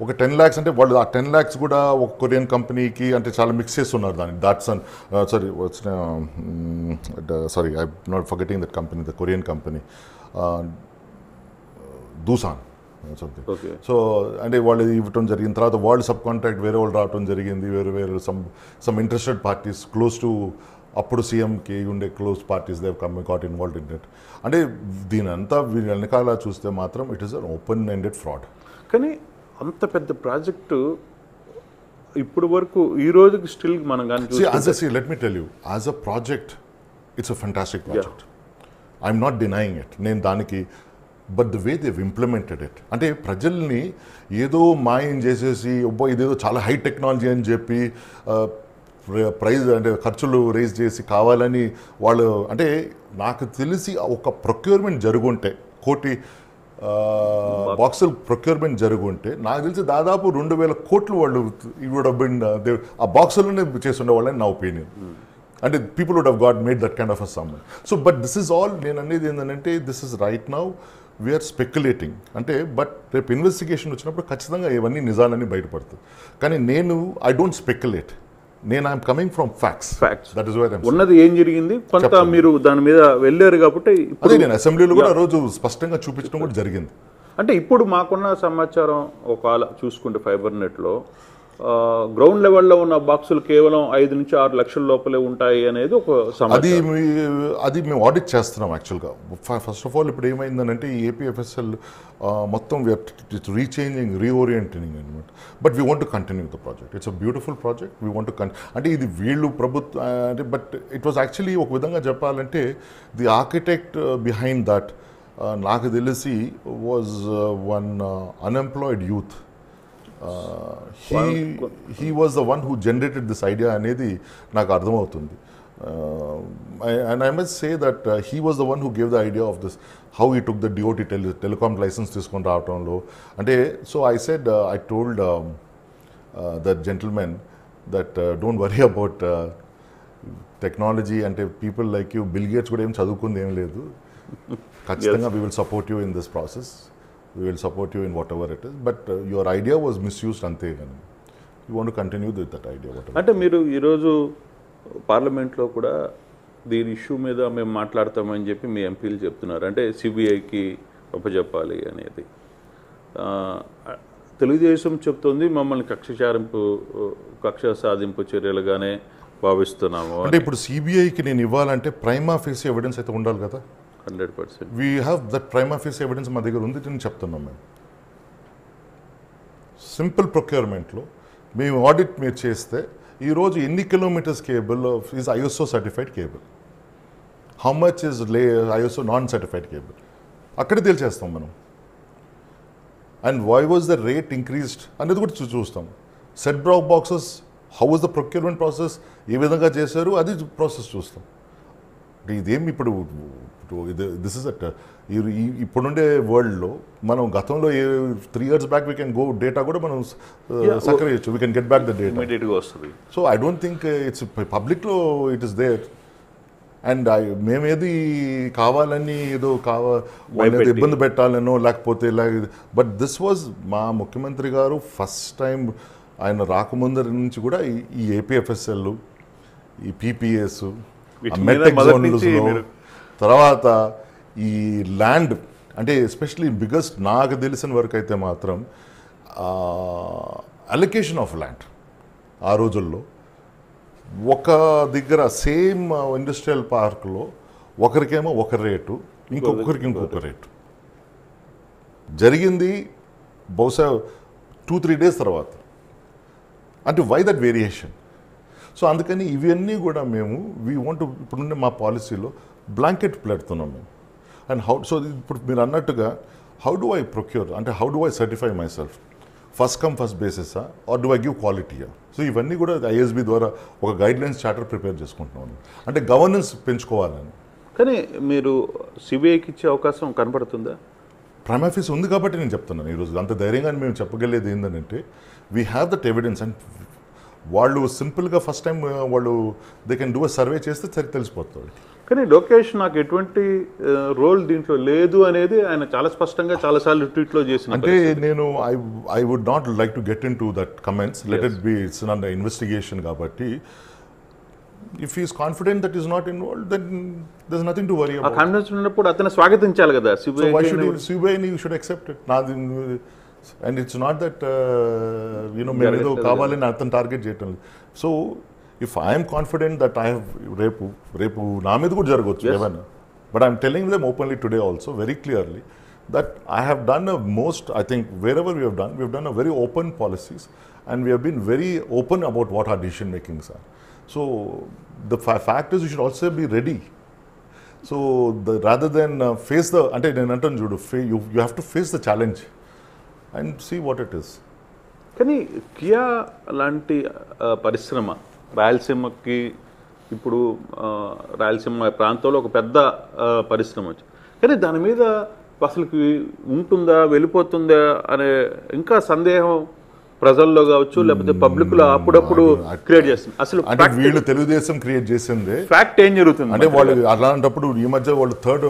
ఒక 10 lakhs అంటే వాళ్ళు ఆ 10 lakhs కూడా ఒక కొరియన్ కంపెనీకి అంటే చాలా మిక్స్ చేస్తున్నారు దాన్ని. Datsun sorry I not forgetting that company, the Korean company Doosan something. So అంటే వాళ్ళు ఇవ్వటం జరిగిన తర్వాత వాళ్ళు సబ్ కాంట్రాక్ట్ వేరే వాళ్ళు రావటం జరిగింది. వేరే some interested parties close to అప్పుడు సీఎంకి ఉండే close parties they got involved in it. అంటే దీని అంతా వీళ్ళ వెనకాల చూస్తే మాత్రం it is an open ended fraud. కానీ అంత పెద్ద ప్రాజెక్టు ఇప్పుడు వరకు ఈ రోజుకి స్టిల్ మనం కానీ let me tell you as a project it's a fantastic project. I'm not denying it. నేను దానికి but the way they've implemented it, అంటే ప్రజల్ని ఏదో మాయం చేసేసి ఇదేదో చాలా హై టెక్నాలజీ అని చెప్పి ప్రైజ్ అంటే ఖర్చులు రేజ్ చేసి కావాలని వాళ్ళు, అంటే నాకు తెలిసి ఒక ప్రొక్యూర్మెంట్ జరుగుంటే 1,000,000 బాక్సులు ప్రొక్యూర్మెంట్ జరుగుంటే నాకు తెలిసి దాదాపు 2,000 కోట్లు వాళ్ళు వుడ్ హావ్ బీన్ ఆ బాక్సులోనే చేసి ఉండేవాళ్ళని నా ఒపీనియన్. అంటే people would have got made that kind of a sum. So but this is all నేను అనేది ఏంటంటే this is right now we're speculating. అంటే బట్ రేపు ఇన్వెస్టిగేషన్ వచ్చినప్పుడు ఖచ్చితంగా ఇవన్నీ నిజాలన్నీ బయటపడుతుంది. కానీ I don't speculate. I'm coming from facts. That is where ఉన్నది ఏం జరిగింది కొంత మీరు దాని మీద వెళ్ళారు కాబట్టి అదే నేను అసెంబ్లీలో కూడా ఆ రోజు స్పష్టంగా చూపించడం కూడా జరిగింది. అంటే ఇప్పుడు మాకున్న సమాచారం ఒకవేళ చూసుకుంటే ఫైబర్ నెట్లో గ్రౌండ్ లెవెల్లో ఉన్న బాక్సులు కేవలం 5 నుంచి 6 లక్షల లోపలే ఉంటాయి అనేది ఒక సమాచారం. అది మేము ఆడిట్ చేస్తున్నాం యాక్చువల్గా. ఫస్ట్ ఆఫ్ ఆల్ ఇప్పుడు ఏమైందనంటే ఈ ఏపీఎఫ్ఎస్ఎల్ మొత్తం రీచేంజింగ్ రీఓరియంటింగ్ అనమాట. But we want to continue the project. It's a beautiful project. We want to అంటే ఇది వీళ్ళు ప్రభుత్వం అంటే బట్ ఇట్ వాజ్ యాక్చువల్లీ ఒక విధంగా చెప్పాలంటే ది ఆర్కిటెక్ట్ బిహైండ్ దట్ నాకు తెలిసి was one unemployed youth. he was the one who generated this idea అనేది నాకు అర్థమవుతుంది. And I must say that he was the one who gave the idea of this, how he took the DOT telecom license తీసుకొని రావటంలో. అంటే so I said I told that gentleman that don't worry about technology, అంటే people like you, Bill Gates కూడా ఏం చదువుకుంది ఏం లేదు, ఖచ్చితంగా we will support you in this process. We will support you in whatever it is, but your idea was misused ante. You want continue with that idea. అంటే మీరు ఈరోజు పార్లమెంట్లో కూడా దీని ఇష్యూ మీద మేము మాట్లాడతామని చెప్పి మీ ఎంపీలు చెప్తున్నారు, అంటే సిబిఐకి అప్పచెప్పాలి అనేది. తెలుగుదేశం చెప్తుంది మమ్మల్ని కక్ష సాధింపు చర్యలుగానే భావిస్తున్నాము. అంటే ఇప్పుడు సిబిఐకి నేను ఇవ్వాలంటే ప్రైమా ఫేస్ ఎవిడెన్స్ అయితే ఉండాలి కదా. 100%. We have that prima face evidence మా దగ్గర ఉంది, నేను చెప్తున్నాం. మేము సింపుల్ ప్రొక్యూర్మెంట్లో మేము ఆడిట్ మీరు చేస్తే ఈరోజు ఎన్ని kilometres cable is ISO certified cable, how much is ISO non certified cable, అక్కడే తేల్చేస్తాం మనం. And why was the rate increased అనేది కూడా చూస్తాం. Set drop boxes, how was the procurement process, ఏ విధంగా చేశారు అది ప్రాసెస్ చూస్తాం. ఇదేమి ఇప్పుడు దిస్ ఇస్ అట్ ఇప్పుడుండే వరల్డ్లో మనం గతంలో 3 years back we can go data కూడా మనం సక్రియచ్చు, we can get back the data. So I don't think it's పబ్లిక్లో ఇట్ ఇస్ దేర్. అండ్ మేమేది కావాలని ఏదో వాళ్ళని ఇబ్బంది పెట్టాలనో లేకపోతే బట్ దిస్ వాజ్ మా ముఖ్యమంత్రి గారు ఫస్ట్ టైం ఆయన రాకముందరి నుంచి కూడా ఈ ఏపీఎఫ్ఎస్ఎల్, ఈ పీపీఎస్, మెట్రిక్ జోన్స్లో, తర్వాత ఈ ల్యాండ్ అంటే ఎస్పెషలీ బిగ్గెస్ట్ నాకు తెలిసిన వరకు అయితే మాత్రం అలొకేషన్ ఆఫ్ ల్యాండ్ ఆ రోజుల్లో ఒక దగ్గర సేమ్ ఇండస్ట్రియల్ పార్క్లో ఒకరికేమో ఒక రేటు, ఇంకొకరికి ఇంకొక రేటు జరిగింది బహుశా 2-3 days తర్వాత. అంటే వై దట్ వేరియేషన్? సో అందుకని ఇవన్నీ కూడా మేము వీ వాంట్ ఇప్పుడున్న మా పాలసీలో బ్లాంకెట్ పెడుతున్నాం మేము. అండ్ సో ఇప్పుడు మీరు అన్నట్టుగా హౌ డు ఐ ప్రొక్యూర్, అంటే how do I certify myself, first come first బేసిసా ఆర్ డు ఐ గివ్ క్వాలిటీయా? సో ఇవన్నీ కూడా ఐఎస్బి ద్వారా ఒక గైడ్లైన్స్ చార్టర్ ప్రిపేర్ చేసుకుంటున్నాం, అంటే గవర్నెన్స్ పెంచుకోవాలని. కానీ మీరు సిబిఐకి ఇచ్చే అవకాశం కనపడుతుందా? ప్రైమ్ ఆఫీస్ ఉంది కాబట్టి నేను చెప్తున్నాను ఈరోజు అంత ధైర్యంగా మేము చెప్పగలిగేది ఏంటంటే we have that evidence. And వాళ్ళు సింపుల్గా ఫస్ట్ టైం వాళ్ళు they can do a survey చేస్తే సరి తెలిసిపోతుంది. కానీ లోకేష్ నాకు ఎటువంటి రోల్ దీంట్లో లేదు అనేది ఆయన చాలా స్పష్టంగా చాలాసార్లు ట్వీట్లో చేసిన. అంటే నేను I would not like to get into that comments, let it be it's an investigation కాబట్టి if is confident that is not involved then there is nothing to worry about. ఆ కాన్ఫిడెన్స్ ఉన్నప్పుడు అతను స్వాగతించాలి కదా CBI. Why should సిబిఐని you should accept it. నాది and it's not that you know మేము ఏదో కావాలని అతను టార్గెట్ చేయటం లేదు. So if I'm confident that I have రేపు నా మీద కూడా జరగవచ్చు ఏమైనా, but I'm telling them openly today also very clearly that I have done a most, I think wherever we have done a very open policies and we have been very open about what our decision makings are. So the fact is you should also be ready. So rather than face the, ante nenu antanu chudu, you have to face the challenge and see what it is. కానీ Kia లాంటి పరిశ్రమ రాయలసీమకి ఇప్పుడు రాయలసీమ ప్రాంతంలో ఒక పెద్ద పరిశ్రమ వచ్చింది, కానీ దాని మీద అసలుకి ఉంటుందా వెళ్ళిపోతుందా అనే ఇంకా సందేహం ప్రజల్లో కావచ్చు లేకపోతే పబ్లిక్లో అప్పుడప్పుడు క్రియేట్ చేస్తుంది. అసలు వీళ్ళు తెలుగుదేశం క్రియేట్ చేసింది ఫ్యాక్ట్ ఏం జరుగుతుంది అంటే వాళ్ళు అలాంటప్పుడు ఈ మధ్య వాళ్ళు థర్డ్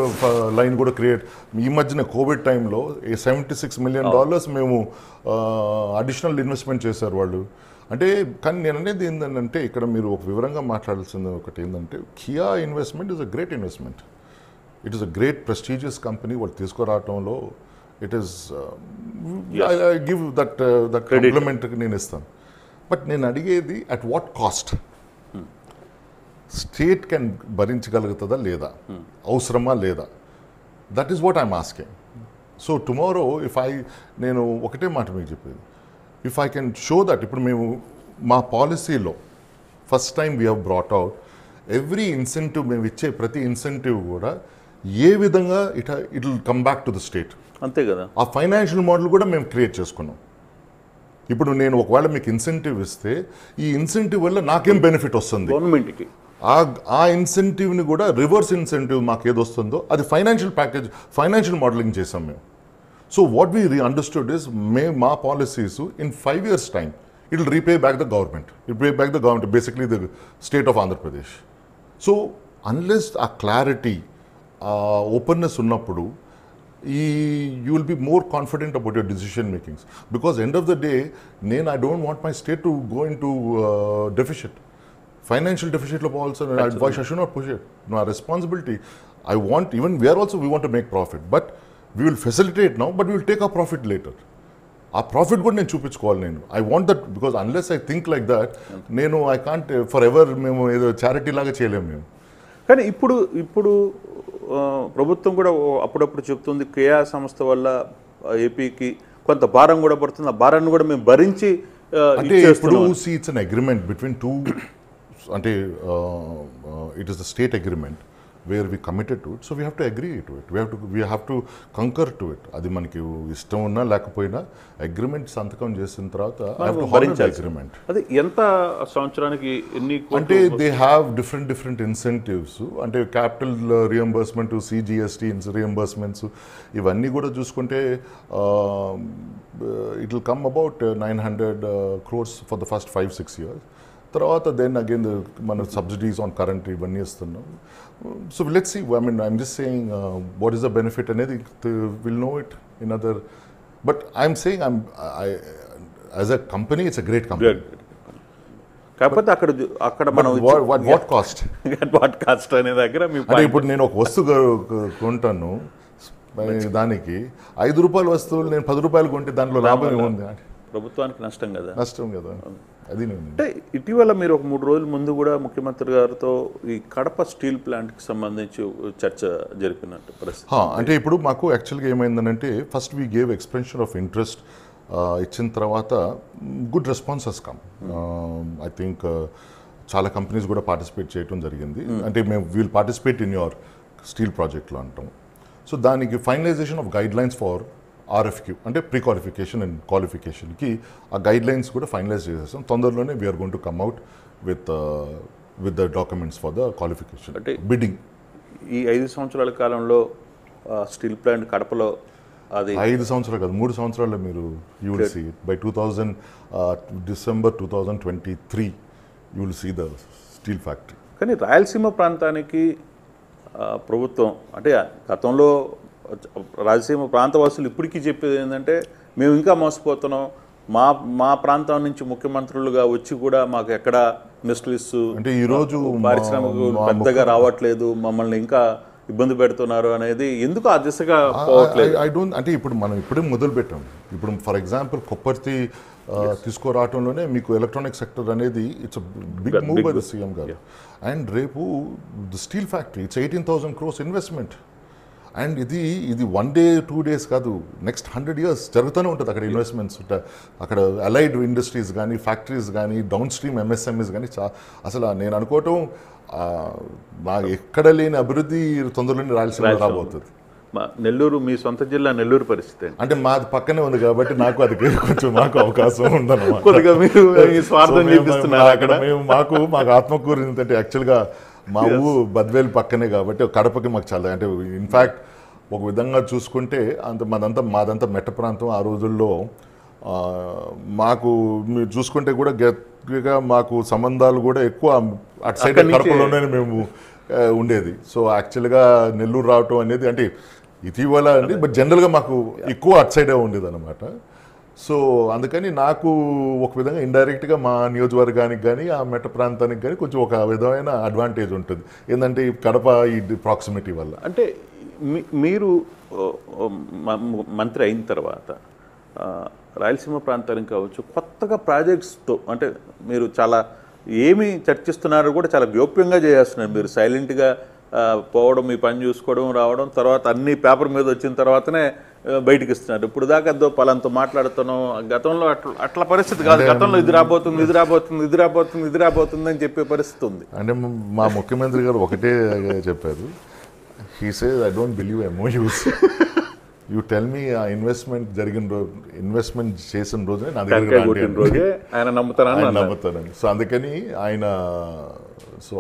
లైన్ కూడా క్రియేట్, ఈ మధ్యన కోవిడ్ టైంలో $76 million మేము అడిషనల్ ఇన్వెస్ట్మెంట్ చేశారు వాళ్ళు. అంటే కానీ నేను అనేది ఏంటంటే ఇక్కడ మీరు ఒక వివరంగా మాట్లాడాల్సింది ఒకటి ఏంటంటే Kia investment is a great investment. It is a great prestigious company. వాళ్ళు తీసుకురావటంలో it is I give that compliment నేను ఇస్తాను. బట్ నేను అడిగేది at what cost? State can భరించగలుగుతుందా లేదా, అవసరమా లేదా? That is what I'm asking. So tomorrow నేను ఒకటే మాట మీకు చెప్పేది, if I can show that ఇప్పుడు మేము మా పాలసీలో first time we have brought out every incentive, మేము ఇచ్చే ప్రతి ఇన్సెంటివ్ కూడా ఏ విధంగా it will come back to the state. అంతే కదా. ఆ ఫైనాన్షియల్ మోడల్ కూడా మేము క్రియేట్ చేసుకున్నాం. ఇప్పుడు నేను ఒకవేళ మీకు ఇన్సెంటివ్ ఇస్తే ఈ ఇన్సెంటివ్ వల్ల నాకేం బెనిఫిట్ వస్తుంది గవర్నమెంట్కి, ఆ ఇన్సెంటివ్ని కూడా రివర్స్ ఇన్సెంటివ్ మాకు ఏది వస్తుందో అది ఫైనాన్షియల్ ప్యాకేజ్, ఫైనాన్షియల్ మోడలింగ్ చేసాం మేము. So what we understood is మా policies in 5 years time it will repay back the government. It will pay back the government, basically the state of Andhra Pradesh. So unless a clarity, openness ఉన్నప్పుడు you will be more confident about your decision makings. Because end of the day, I don't want my state to go into deficit. Financial deficit also, why should not push it? No, our responsibility. I want, even we want to make profit. But we will facilitate now, but we will take our profit later. ఆ profit కూడా నేను చూపించుకోవాలి. I want that, because unless I think like that I can't for ever మేము ఏదో charity లాగా చేయలేము మేము. కానీ ఇప్పుడు ప్రభుత్వం కూడా అప్పుడప్పుడు చెప్తుంది కేయా సంస్థ వల్ల ఏపీకి కొంత భారం కూడా పడుతుంది, ఆ భారాన్ని కూడా మేము భరించి అంటే ఇప్పుడు it's an agreement between two, అంటే it is the state agreement where we committed to it, so we have to agree to it, we have to concur to it. అది మనకి ఇష్టం ఉన్నా లేకపోయినా అగ్రిమెంట్ సంతకం చేసిన తర్వాత I have to honor the agreement. అది ఎంత సంవత్సరానికి ఎన్ని అంటే they have different incentives, అంటే క్యాపిటల్ రియంబర్స్మెంట్, CGST రియంబర్స్మెంట్స్ ఇవన్నీ కూడా చూసుకుంటే it will come about 900 crores for the first 5-6 years. తర్వాత దెన్ అగైన్ మన సబ్సిడీస్ ఆన్ కరెంట్ ఇవన్నీ ఇస్తున్నాం. So let's see, I mean I'm just saying what is the benefit అనేది will know it in other. But I'm saying as a company it's a great company. కాకపోతే అక్కడ మనం what cost అనే దగ్గర అంటే ఇప్పుడు నేను ఒక వస్తువు కొంటాను, దానికి 5 రూపాయల వస్తువులు నేను 10 రూపాయలు కొంటే దాంట్లో లాభం ఏముంది? ప్రభుత్వానికి నష్టం కదా. నష్టం కదా. అది అంటే ఇటీవల మీరు ఒక 3 రోజుల ముందు కూడా ముఖ్యమంత్రి గారితో ఈ కడప స్టీల్ ప్లాంట్కి సంబంధించి చర్చ జరిపినట్టు పరిస్థితి. అంటే ఇప్పుడు మాకు యాక్చువల్గా ఏమైందనంటే first we gave expression of interest, ఇచ్చిన తర్వాత good responses come. I think చాలా కంపెనీస్ కూడా పార్టిసిపేట్ చేయడం జరిగింది. అంటే మేము we'll participate in your steel ప్రాజెక్ట్లో అంటాం. సో దానికి finalisation of guidelines for RFQ అంటే ప్రీ క్వాలిఫికేషన్ అండ్ క్వాలిఫికేషన్కి ఆ గైడ్ లైన్స్ కూడా ఫైనలైజ్ చేసేస్తాం. తొందరలోనే we're going to come out with the documents for the qualification అంటే బిడ్డింగ్. ఈ 5 సంవత్సరాల కాలంలో స్టీల్ ప్లాంట్ కడపలో అది 5 సంవత్సరాలు కాదు, 3 సంవత్సరాల్లో మీరు you will see it. By December 2023 you will see the steel factory. కానీ రాయలసీమ ప్రాంతానికి ప్రభుత్వం అంటే గతంలో రాయలసీమ ప్రాంతవాసులు ఇప్పటికీ చెప్పేది ఏంటంటే మేము ఇంకా మోసపోతున్నాం, మా ప్రాంతం నుంచి ముఖ్యమంత్రులుగా వచ్చి కూడా మాకు ఎక్కడ ఇండస్ట్రీస్ అంటే ఈరోజు పారిశ్రామిక పెద్దగా రావట్లేదు, మమ్మల్ని ఇంకా ఇబ్బంది పెడుతున్నారు అనేది ఎందుకు ఆ దిశగా పోవట్లేదు? ఐ డోంట్, అంటే ఇప్పుడు మనం ఇప్పుడే మొదలు పెట్టాం. ఇప్పుడు ఫర్ ఎగ్జాంపుల్ కొప్పర్తి తీసుకురావటంలోనే మీకు ఎలక్ట్రానిక్ సెక్టర్ అనేది it's big move by the CM గారు. అండ్ రేపు the steel factory it's 18,000 crores investment. And ఇది 1 day 2 days కాదు, నెక్స్ట్ 100 years జరుగుతూనే ఉంటుంది అక్కడ ఇన్వెస్ట్మెంట్స్. అక్కడ అలైడ్ ఇండస్ట్రీస్ కానీ ఫ్యాక్టరీస్ కానీ డౌన్ స్ట్రీమ్ MSMEs కానీ అసలు నేను అనుకోవటం నాకు ఎక్కడ లేని అభివృద్ధి తొందరలోనే రాయలసీమ రాబోతుంది. నెల్లూరు మీ సొంత జిల్లా నెల్లూరు పరిస్థితి అంటే మాది పక్కనే ఉంది కాబట్టి నాకు అది కొంచెం మాకు అవకాశం ఉందన్నమాట. అక్కడ మాకు ఆత్మకూరు ఏంటంటే యాక్చువల్గా మా ఊరు బద్వేలు పక్కనే కాబట్టి కడపకి మాకు చాలా, అంటే ఇన్ఫ్యాక్ట్ ఒక విధంగా చూసుకుంటే మాదంతా మెట్ట ప్రాంతం. ఆ రోజుల్లో మాకు మీరు చూసుకుంటే కూడా గట్టిగా మాకు సంబంధాలు కూడా ఎక్కువ అటు సైడ్ కడపలోనే మేము ఉండేది. సో యాక్చువల్గా నెల్లూరు రావటం అనేది అంటే ఇటీవల అండి, బట్ జనరల్గా మాకు ఎక్కువ అటు సైడే ఉండేది అనమాట. సో అందుకని నాకు ఒక విధంగా ఇండైరెక్ట్గా మా నియోజకవర్గానికి కానీ ఆ మెట్ట ప్రాంతానికి కానీ కొంచెం ఒక విధమైన అడ్వాంటేజ్ ఉంటుంది. ఏంటంటే ఈ కడప ఈ ప్రాక్సిమిటీ వల్ల. అంటే మీరు మంత్రి అయిన తర్వాత రాయలసీమ ప్రాంతానికి కావచ్చు కొత్తగా ప్రాజెక్ట్స్తో అంటే మీరు చాలా ఏమి చర్చిస్తున్నారో కూడా చాలా గోప్యంగా చేస్తున్నారు. మీరు సైలెంట్గా పోవడం, మీ పని చూసుకోవడం, రావడం, తర్వాత అన్ని పేపర్ మీద వచ్చిన తర్వాతనే బయటకు ఇస్తున్నారు. ఇప్పుడు దాకా పలాంతో మాట్లాడుతున్నాం. గతంలో అట్లా పరిస్థితి కాదు. గతంలో ఇది రాబోతుంది అని చెప్పే పరిస్థితి ఉంది. అంటే మా ముఖ్యమంత్రి గారు ఒకటే చెప్పారు, he says I don't believe MOUs. You tell me ఆ ఇన్వెస్ట్మెంట్ జరిగిన రోజు, ఇన్వెస్ట్మెంట్ చేసిన రోజే నా దగ్గర ఆయన నమ్ముతానని. సో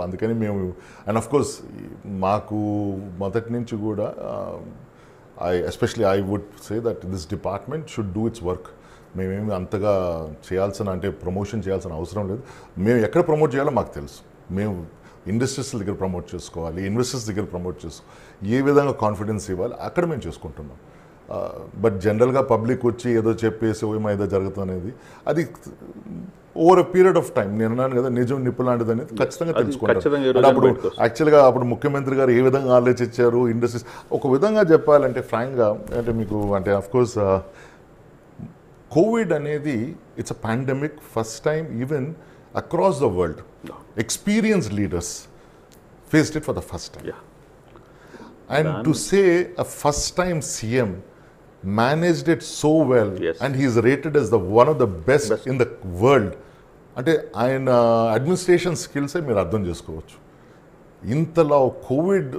అందుకని మేము అండ్ ఆఫ్ కోర్స్ మాకు మొదటి నుంచి కూడా especially I would say that this department should do its work. మేమేమి అంతగా చేయాల్సిన అంటే ప్రమోషన్ చేయాల్సిన అవసరం లేదు. మేము ఎక్కడ ప్రమోట్ చేయాలో మాకు తెలుసు. మేము ఇండస్ట్రీస్ దగ్గర ప్రమోట్ చేసుకోవాలి, ఇన్వెస్టర్స్ దగ్గర ప్రమోట్ చేసుకోవాలి, ఏ విధంగా కాన్ఫిడెన్స్ ఇవ్వాలి అక్కడ మేము చేసుకుంటున్నాం. బట్ జనరల్గా పబ్లిక్ వచ్చి ఏదో చెప్పేసి ఏదో జరుగుతుంది అనేది అది ఓవర్ పీరియడ్ ఆఫ్ టైం నేను అన్నాను కదా నిజం నిప్పు లాంటిది అనేది ఖచ్చితంగా తెలుసుకుంటాను. అప్పుడు యాక్చువల్గా అప్పుడు ముఖ్యమంత్రి గారు ఏ విధంగా ఆలోచించారు ఇండస్ట్రీస్ ఒక విధంగా చెప్పాలంటే ఫ్రాంక్గా అంటే మీకు అంటే అఫ్కోర్స్ కోవిడ్ అనేది it's a pandemic first time even across the world experienced leaders faced it for the first time. And to say a first-time CM managed it so well, and he is rated as one of the best in the world. అంటే ఆయన administration స్కిల్సే మీరు అర్థం చేసుకోవచ్చు. ఇంతలో Covid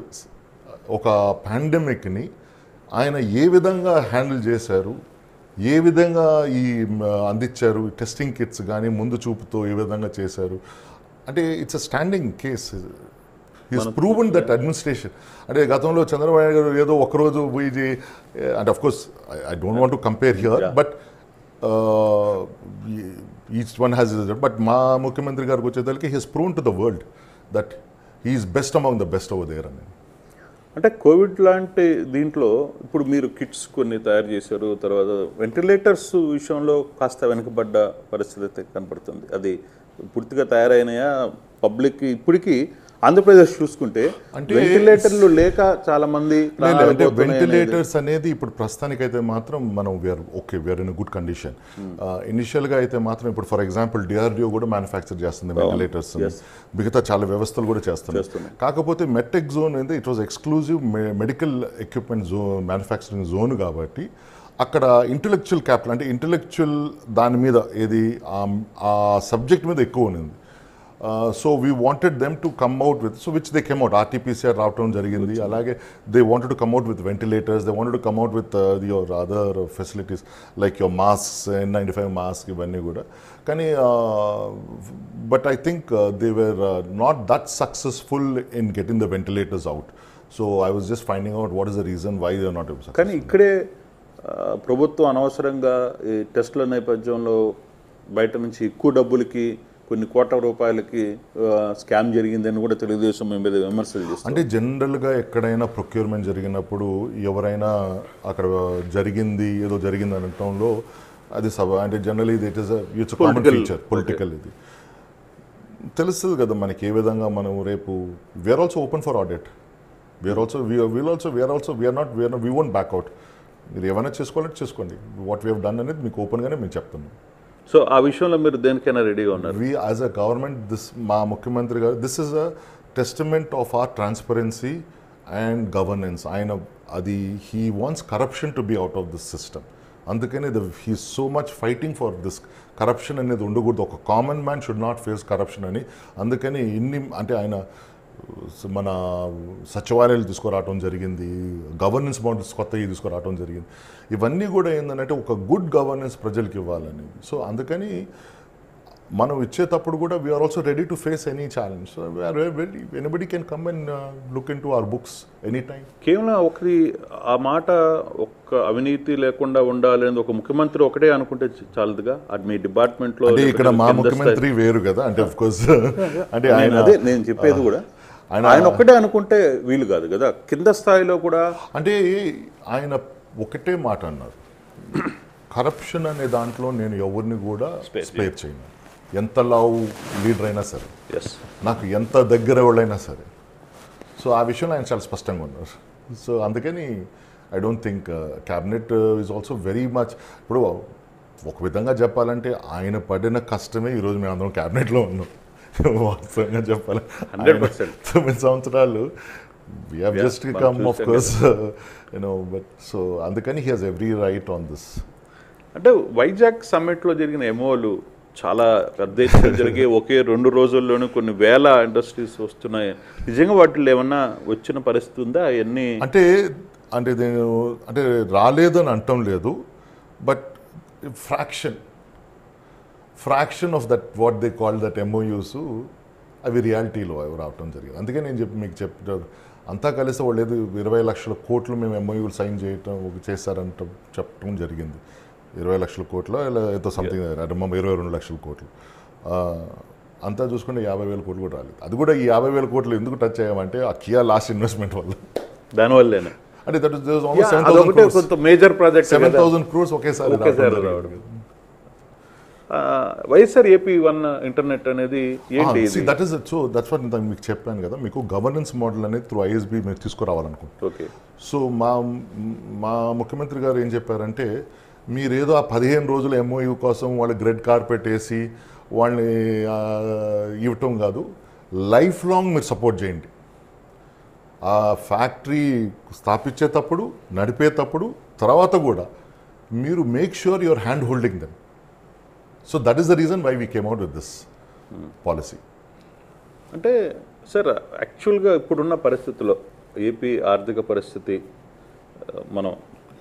ఒక పాండమిక్ని ఆయన ఏ విధంగా handle చేశారు, ఏ విధంగా ఈ అందించారు టెస్టింగ్ కిట్స్ కానీ ముందు చూపుతో ఏ విధంగా చేశారు అంటే it's a standing case. Is proven that administration. అంటే గతంలో చంద్రబాబు నాయుడు గారు ఏదో ఒకరోజు పోయి అంటే of course I don't want to compare here but each one has but మా ముఖ్యమంత్రి గారికి వచ్చేసరికి he's proven to the world that he's best among the best over there అని. అంటే కోవిడ్ లాంటి దీంట్లో ఇప్పుడు మీరు కిట్స్ కొన్ని తయారు చేశారు, తర్వాత వెంటిలేటర్స్ విషయంలో కాస్త వెనుకబడ్డ పరిస్థితి అయితే కనపడుతుంది. అది పూర్తిగా తయారైనయా పబ్లిక్ ఇప్పటికీ ఆంధ్రప్రదేశ్ చూసుకుంటే అంటే వెంటిలేటర్లు లేక చాలా మంది అంటే వెంటిలేటర్స్ అనేది ఇప్పుడు ప్రస్తుతానికైతే మాత్రం మనం వీఆర్ ఇన్ గుడ్ కండిషన్. ఇనిషియల్గా అయితే మాత్రం ఇప్పుడు ఫర్ ఎగ్జాంపుల్ డిఆర్డిఓ కూడా మ్యానుఫ్యాక్చర్ చేస్తుంది వెంటిలేటర్స్, మిగతా చాలా వ్యవస్థలు కూడా చేస్తున్నాయి. కాకపోతే మెట్టెక్ జోన్ అనేది it was exclusive medical equipment zone manufacturing zone కాబట్టి అక్కడ ఇంటలెక్చువల్ క్యాపిటల్ అంటే ఇంటలెక్చువల్ దాని మీద ఏది ఆ సబ్జెక్ట్ మీద ఎక్కువ ఉంది. So we wanted them to come out with so which they came out RTPCR రావటం జరిగింది. అలాగే they wanted to come out with ventilators, they wanted to come out with your other facilities like your masks N95 mask ఇవన్నీ కూడా. కానీ but I think they were not that successful in getting the ventilators out. So I was just finding out what is the reason why they are not able. కానీ ఇక్కడే ప్రభుత్వం అనవసరంగా ఈ టెస్టుల నేపథ్యంలో బయట నుంచి ఎక్కువ డబ్బులకి కొన్ని కోట్ల రూపాయలకి స్కామ్ జరిగిందని కూడా తెలుగుదేశం మీద విమర్శలు చేస్తారు. అంటే జనరల్గా ఎక్కడైనా ప్రొక్యూర్మెంట్ జరిగినప్పుడు ఎవరైనా అక్కడ జరిగింది ఏదో జరిగింది అనటంలో అది అంటే generally it's common feature political. ఇది తెలుస్తుంది కదా మనకి ఏ విధంగా మనం రేపు we're also open for audit, we won't back out. మీరు ఏమైనా చేసుకోవాలంటే చేసుకోండి, వాట్ వీ హెవ్ డన్ అనేది మీకు ఓపెన్గానే మేము చెప్తున్నాం. సో ఆ విషయంలో మీరు దేనికైనా రెడీగా ఉన్నారు? వీ యాజ్ అ గవర్నమెంట్ మా ముఖ్యమంత్రి గారు this is a testament of our transparency and governance. ఆయన అది he wants corruption to be out of this system. అందుకని he so much fighting for this corruption అనేది ఉండకూడదు. ఒక common man should not face corruption అని. అందుకని అంటే ఆయన మన సచివాలయాలు తీసుకురావటం జరిగింది, గవర్నెన్స్ మోడల్స్ కొత్తవి తీసుకురావటం జరిగింది. ఇవన్నీ కూడా ఏంటంటే ఒక గుడ్ గవర్నెన్స్ ప్రజలకు ఇవ్వాలని. సో అందుకని మనం ఇచ్చేటప్పుడు కూడా we are also ready to face any challenge. So we are ready, anybody can come and look into our books any time. కేవలం ఒకటి ఆ మాట ఒక్క అవినీతి లేకుండా ఉండాలి అని ఒక ముఖ్యమంత్రి ఒకటే అనుకుంటే చాలదుగా. అది మీ డిపార్ట్మెంట్లో అంటే ఇక్కడ మా ముఖ్యమంత్రి వేరు కదా. అంటే ఆఫ్ కోర్స్ అంటే ఆయన అదే నేను చెప్పేది కూడా ఆయన ఒక్కటే అనుకుంటే వీలు కాదు కదా, కింద స్థాయిలో కూడా. అంటే ఆయన ఒకటే మాట అన్నారు, కరప్షన్ అనే దాంట్లో నేను ఎవరిని కూడా స్పేర్ చేయను, ఎంత లావు లీడర్ అయినా సరే, నాకు ఎంత దగ్గర వాళ్ళైనా సరే. సో ఆ విషయంలో ఆయన చాలా స్పష్టంగా ఉన్నారు. సో అందుకని I don't think cabinet is also very much. ఇప్పుడు ఒక విధంగా చెప్పాలంటే ఆయన పడిన కష్టమే ఈరోజు మేము అందరం క్యాబినెట్లో ఉన్నాం. వాస్తవంగా చెప్పాలి 9 సంవత్సరాలు we have just come of course but so అందుకని he has every right on this. అంటే వైజాగ్ సమ్మిట్లో జరిగిన ఎమోలు చాలా పెద్ద ఎత్తున జరిగే ఒకే 2 రోజుల్లోనే కొన్ని వేల ఇండస్ట్రీస్ వస్తున్నాయి. నిజంగా వాటిలో ఏమన్నా వచ్చిన పరిస్థితి ఉందా? అవన్నీ అంటే నేను అంటే రాలేదని అంటం లేదు, but fraction of that what they call that MOUs అవి రియాలిటీలో అవి రావటం జరిగింది. అందుకే నేను మీకు చెప్తాను, అంతా కలిసి వాళ్ళు ఏదో 20 లక్షల కోట్లు మేము MOUలు సైన్ చేశారంట చెప్పడం జరిగింది. 20 లక్షల కోట్లు ఇలా ఏదో సంథింగ్ 22 లక్షల కోట్లు అంతా చూసుకుంటే 50,000 కోట్లు కూడా రాలేదు. అది కూడా ఈ 50,000 కోట్లు ఎందుకు టచ్ అయ్యామంటే ఆ కియా లాస్ట్ ఇన్వెస్ట్మెంట్ వల్ల, దానివల్లేనా అంటే దట్ ఇస్ ఆల్మోస్ట్ అదొకటే కొంత మేజర్ ప్రాజెక్ట్ 7,000 crores ఒకేసారి రావడం. వైఎస్ఆర్ ఏపీ1 ఇంటర్నెట్ అనేది ఏంటి? That is so that's what నేను మీకు చెప్పాను కదా, మీకు గవర్నెన్స్ మోడల్ అనేది త్రూ ఐఎస్బి మీరు తీసుకురావాలనుకుంటున్నాం. ఓకే. సో మా ముఖ్యమంత్రి గారు ఏం చెప్పారంటే, మీరేదో ఆ 15 రోజుల ఎంఓయూ కోసం వాళ్ళకి రెడ్ కార్పెట్ వేసి వాళ్ళని ఇవ్వటం కాదు, లైఫ్ లాంగ్ మీరు సపోర్ట్ చేయండి. ఆ ఫ్యాక్టరీ స్థాపించేటప్పుడు, నడిపేటప్పుడు, తర్వాత కూడా మీరు make sure your hand holding them. So that is the reason why we came out with this policy. అంటే సార్, యాక్చువల్గా ఇప్పుడున్న పరిస్థితుల్లో ఏపీ ఆర్థిక పరిస్థితి మనం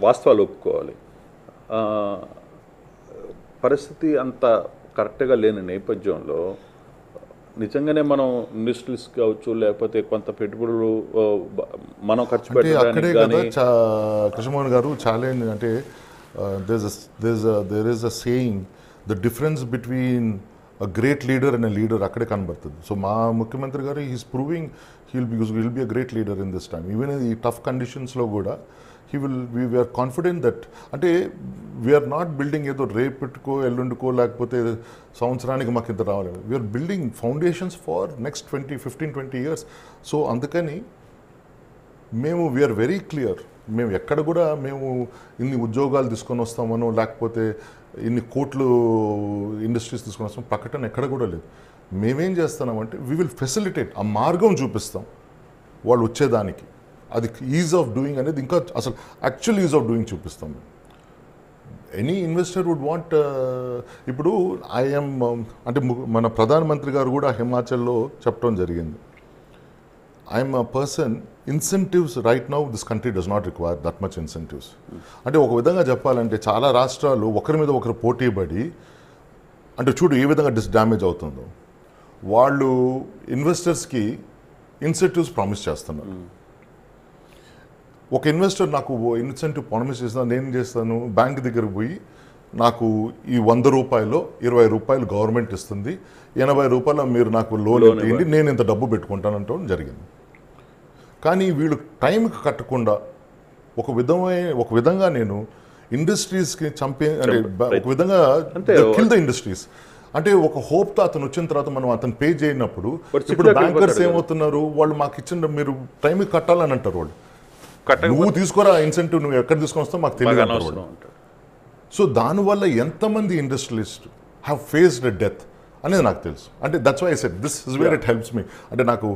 వాస్తవాలు ఒప్పుకోవాలి, పరిస్థితి అంత కరెక్ట్గా లేని నేపథ్యంలో నిజంగానే మనం ఇండస్ట్రీస్ కావచ్చు, లేకపోతే కొంత పెట్టుబడులు మనం ఖర్చు అక్కడే పెట్టడానికి కదా కృష్ణమోహన్ గారు ఛాలెంజ్ అంటే there is a saying, the difference between a great leader and a leader అక్కడే కనబడుతుంది. సో మా ముఖ్యమంత్రి గారు he's proving will be a great leader in this time. Even ఈ టఫ్ కండిషన్స్లో కూడా వీఆర్ కాన్ఫిడెంట్ దట్, అంటే వీఆర్ నాట్ బిల్డింగ్ ఏదో రేపటికో ఎల్లుండికో లేకపోతే సంవత్సరానికి మాకు ఇంత రావాలి. We are building foundations for next 15-20 years. So అందుకని వీఆర్ వెరీ క్లియర్, మేము ఎక్కడ కూడా మేము ఇన్ని ఉద్యోగాలు తీసుకొని వస్తామనో లేకపోతే ఇన్ని కోట్లు ఇండస్ట్రీస్ తీసుకొని వస్తాం ప్రకటన ఎక్కడ కూడా లేదు. మేమేం చేస్తున్నామంటే వీ విల్ ఫెసిలిటేట్, ఆ మార్గం చూపిస్తాం వాళ్ళు వచ్చేదానికి. అది ఈజ్ ఆఫ్ డూయింగ్ అనేది ఇంకా అసలు యాక్చువల్ ఈజ్ ఆఫ్ డూయింగ్ చూపిస్తాం. ఎనీ ఇన్వెస్టర్ వుడ్ వాంట్, ఇప్పుడు ఐఎమ్ అంటే మన ప్రధానమంత్రి గారు కూడా హిమాచల్లో చెప్పడం జరిగింది, I'm a person, incentives right now this country does not require that much incentives. అంటే ఒక విధంగా చెప్పాలంటే చాలా రాష్ట్రాలు ఒకరి మీద ఒకరు పోటీ పడి, అంటే చూడు ఏ విధంగా డ్యామేజ్ అవుతుందో, వాళ్ళు ఇన్వెస్టర్స్కి ఇన్సెంటివ్స్ ప్రామిస్ చేస్తున్నారు. ఒక ఇన్వెస్టర్ నాకు ఇన్సెంటివ్ ప్రామిస్ చేస్తాను, నేను చేస్తాను బ్యాంక్ దగ్గరకు పోయి నాకు ఈ 100 రూపాయలు 20 రూపాయలు గవర్నమెంట్ ఇస్తుంది, 80 రూపాయలు మీరు నాకు లోన్ ఇవ్వండి, నేను ఇంత డబ్బు పెట్టుకుంటానంటే జరిగింది. కానీ వీళ్ళు టైంకి కట్టకుండా ఒక విధంగా నేను ఇండస్ట్రీస్కి అంటే ఒక విధంగా కిల్ ద ఇండస్ట్రీస్. అంటే ఒక హోప్తో అతను వచ్చిన తర్వాత మనం అతను పే చేయనప్పుడు ఇప్పుడు బ్యాంకర్స్ ఏమవుతున్నారు, వాళ్ళు మాకు ఇచ్చిన మీరు టైంకి కట్టాలని అంటారు. వాళ్ళు నువ్వు తీసుకోరా ఇన్సెంటివ్, నువ్వు ఎక్కడ తీసుకొని వస్తావు మాకు తెలియదు. సో దానివల్ల ఎంతమంది ఇండస్ట్రియలిస్ట్ హ్యావ్ ఫేస్డ్ డెత్ అనేది నాకు తెలుసు. అంటే that's why I said this is where it helps me. అంటే నాకు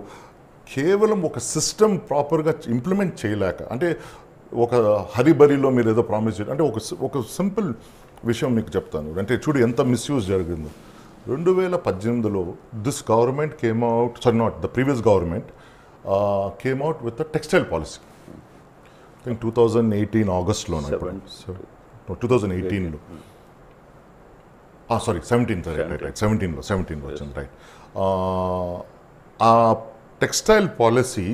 కేవలం ఒక సిస్టమ్ ప్రాపర్గా ఇంప్లిమెంట్ చేయలేక, అంటే ఒక హరిబరిలో మీరు ఏదో ప్రామిస్ చేయాలి అంటే ఒక సింపుల్ విషయం మీకు చెప్తాను. అంటే చూడు ఎంత మిస్యూజ్ జరిగిందో. 2018లో this government came out, the previous government came out with the textile policy. I think 2018 ఆగస్ట్లో, 2018లో, సారీ 17లో వచ్చింది, రైట్. ఆ టెక్స్టైల్ పాలసీ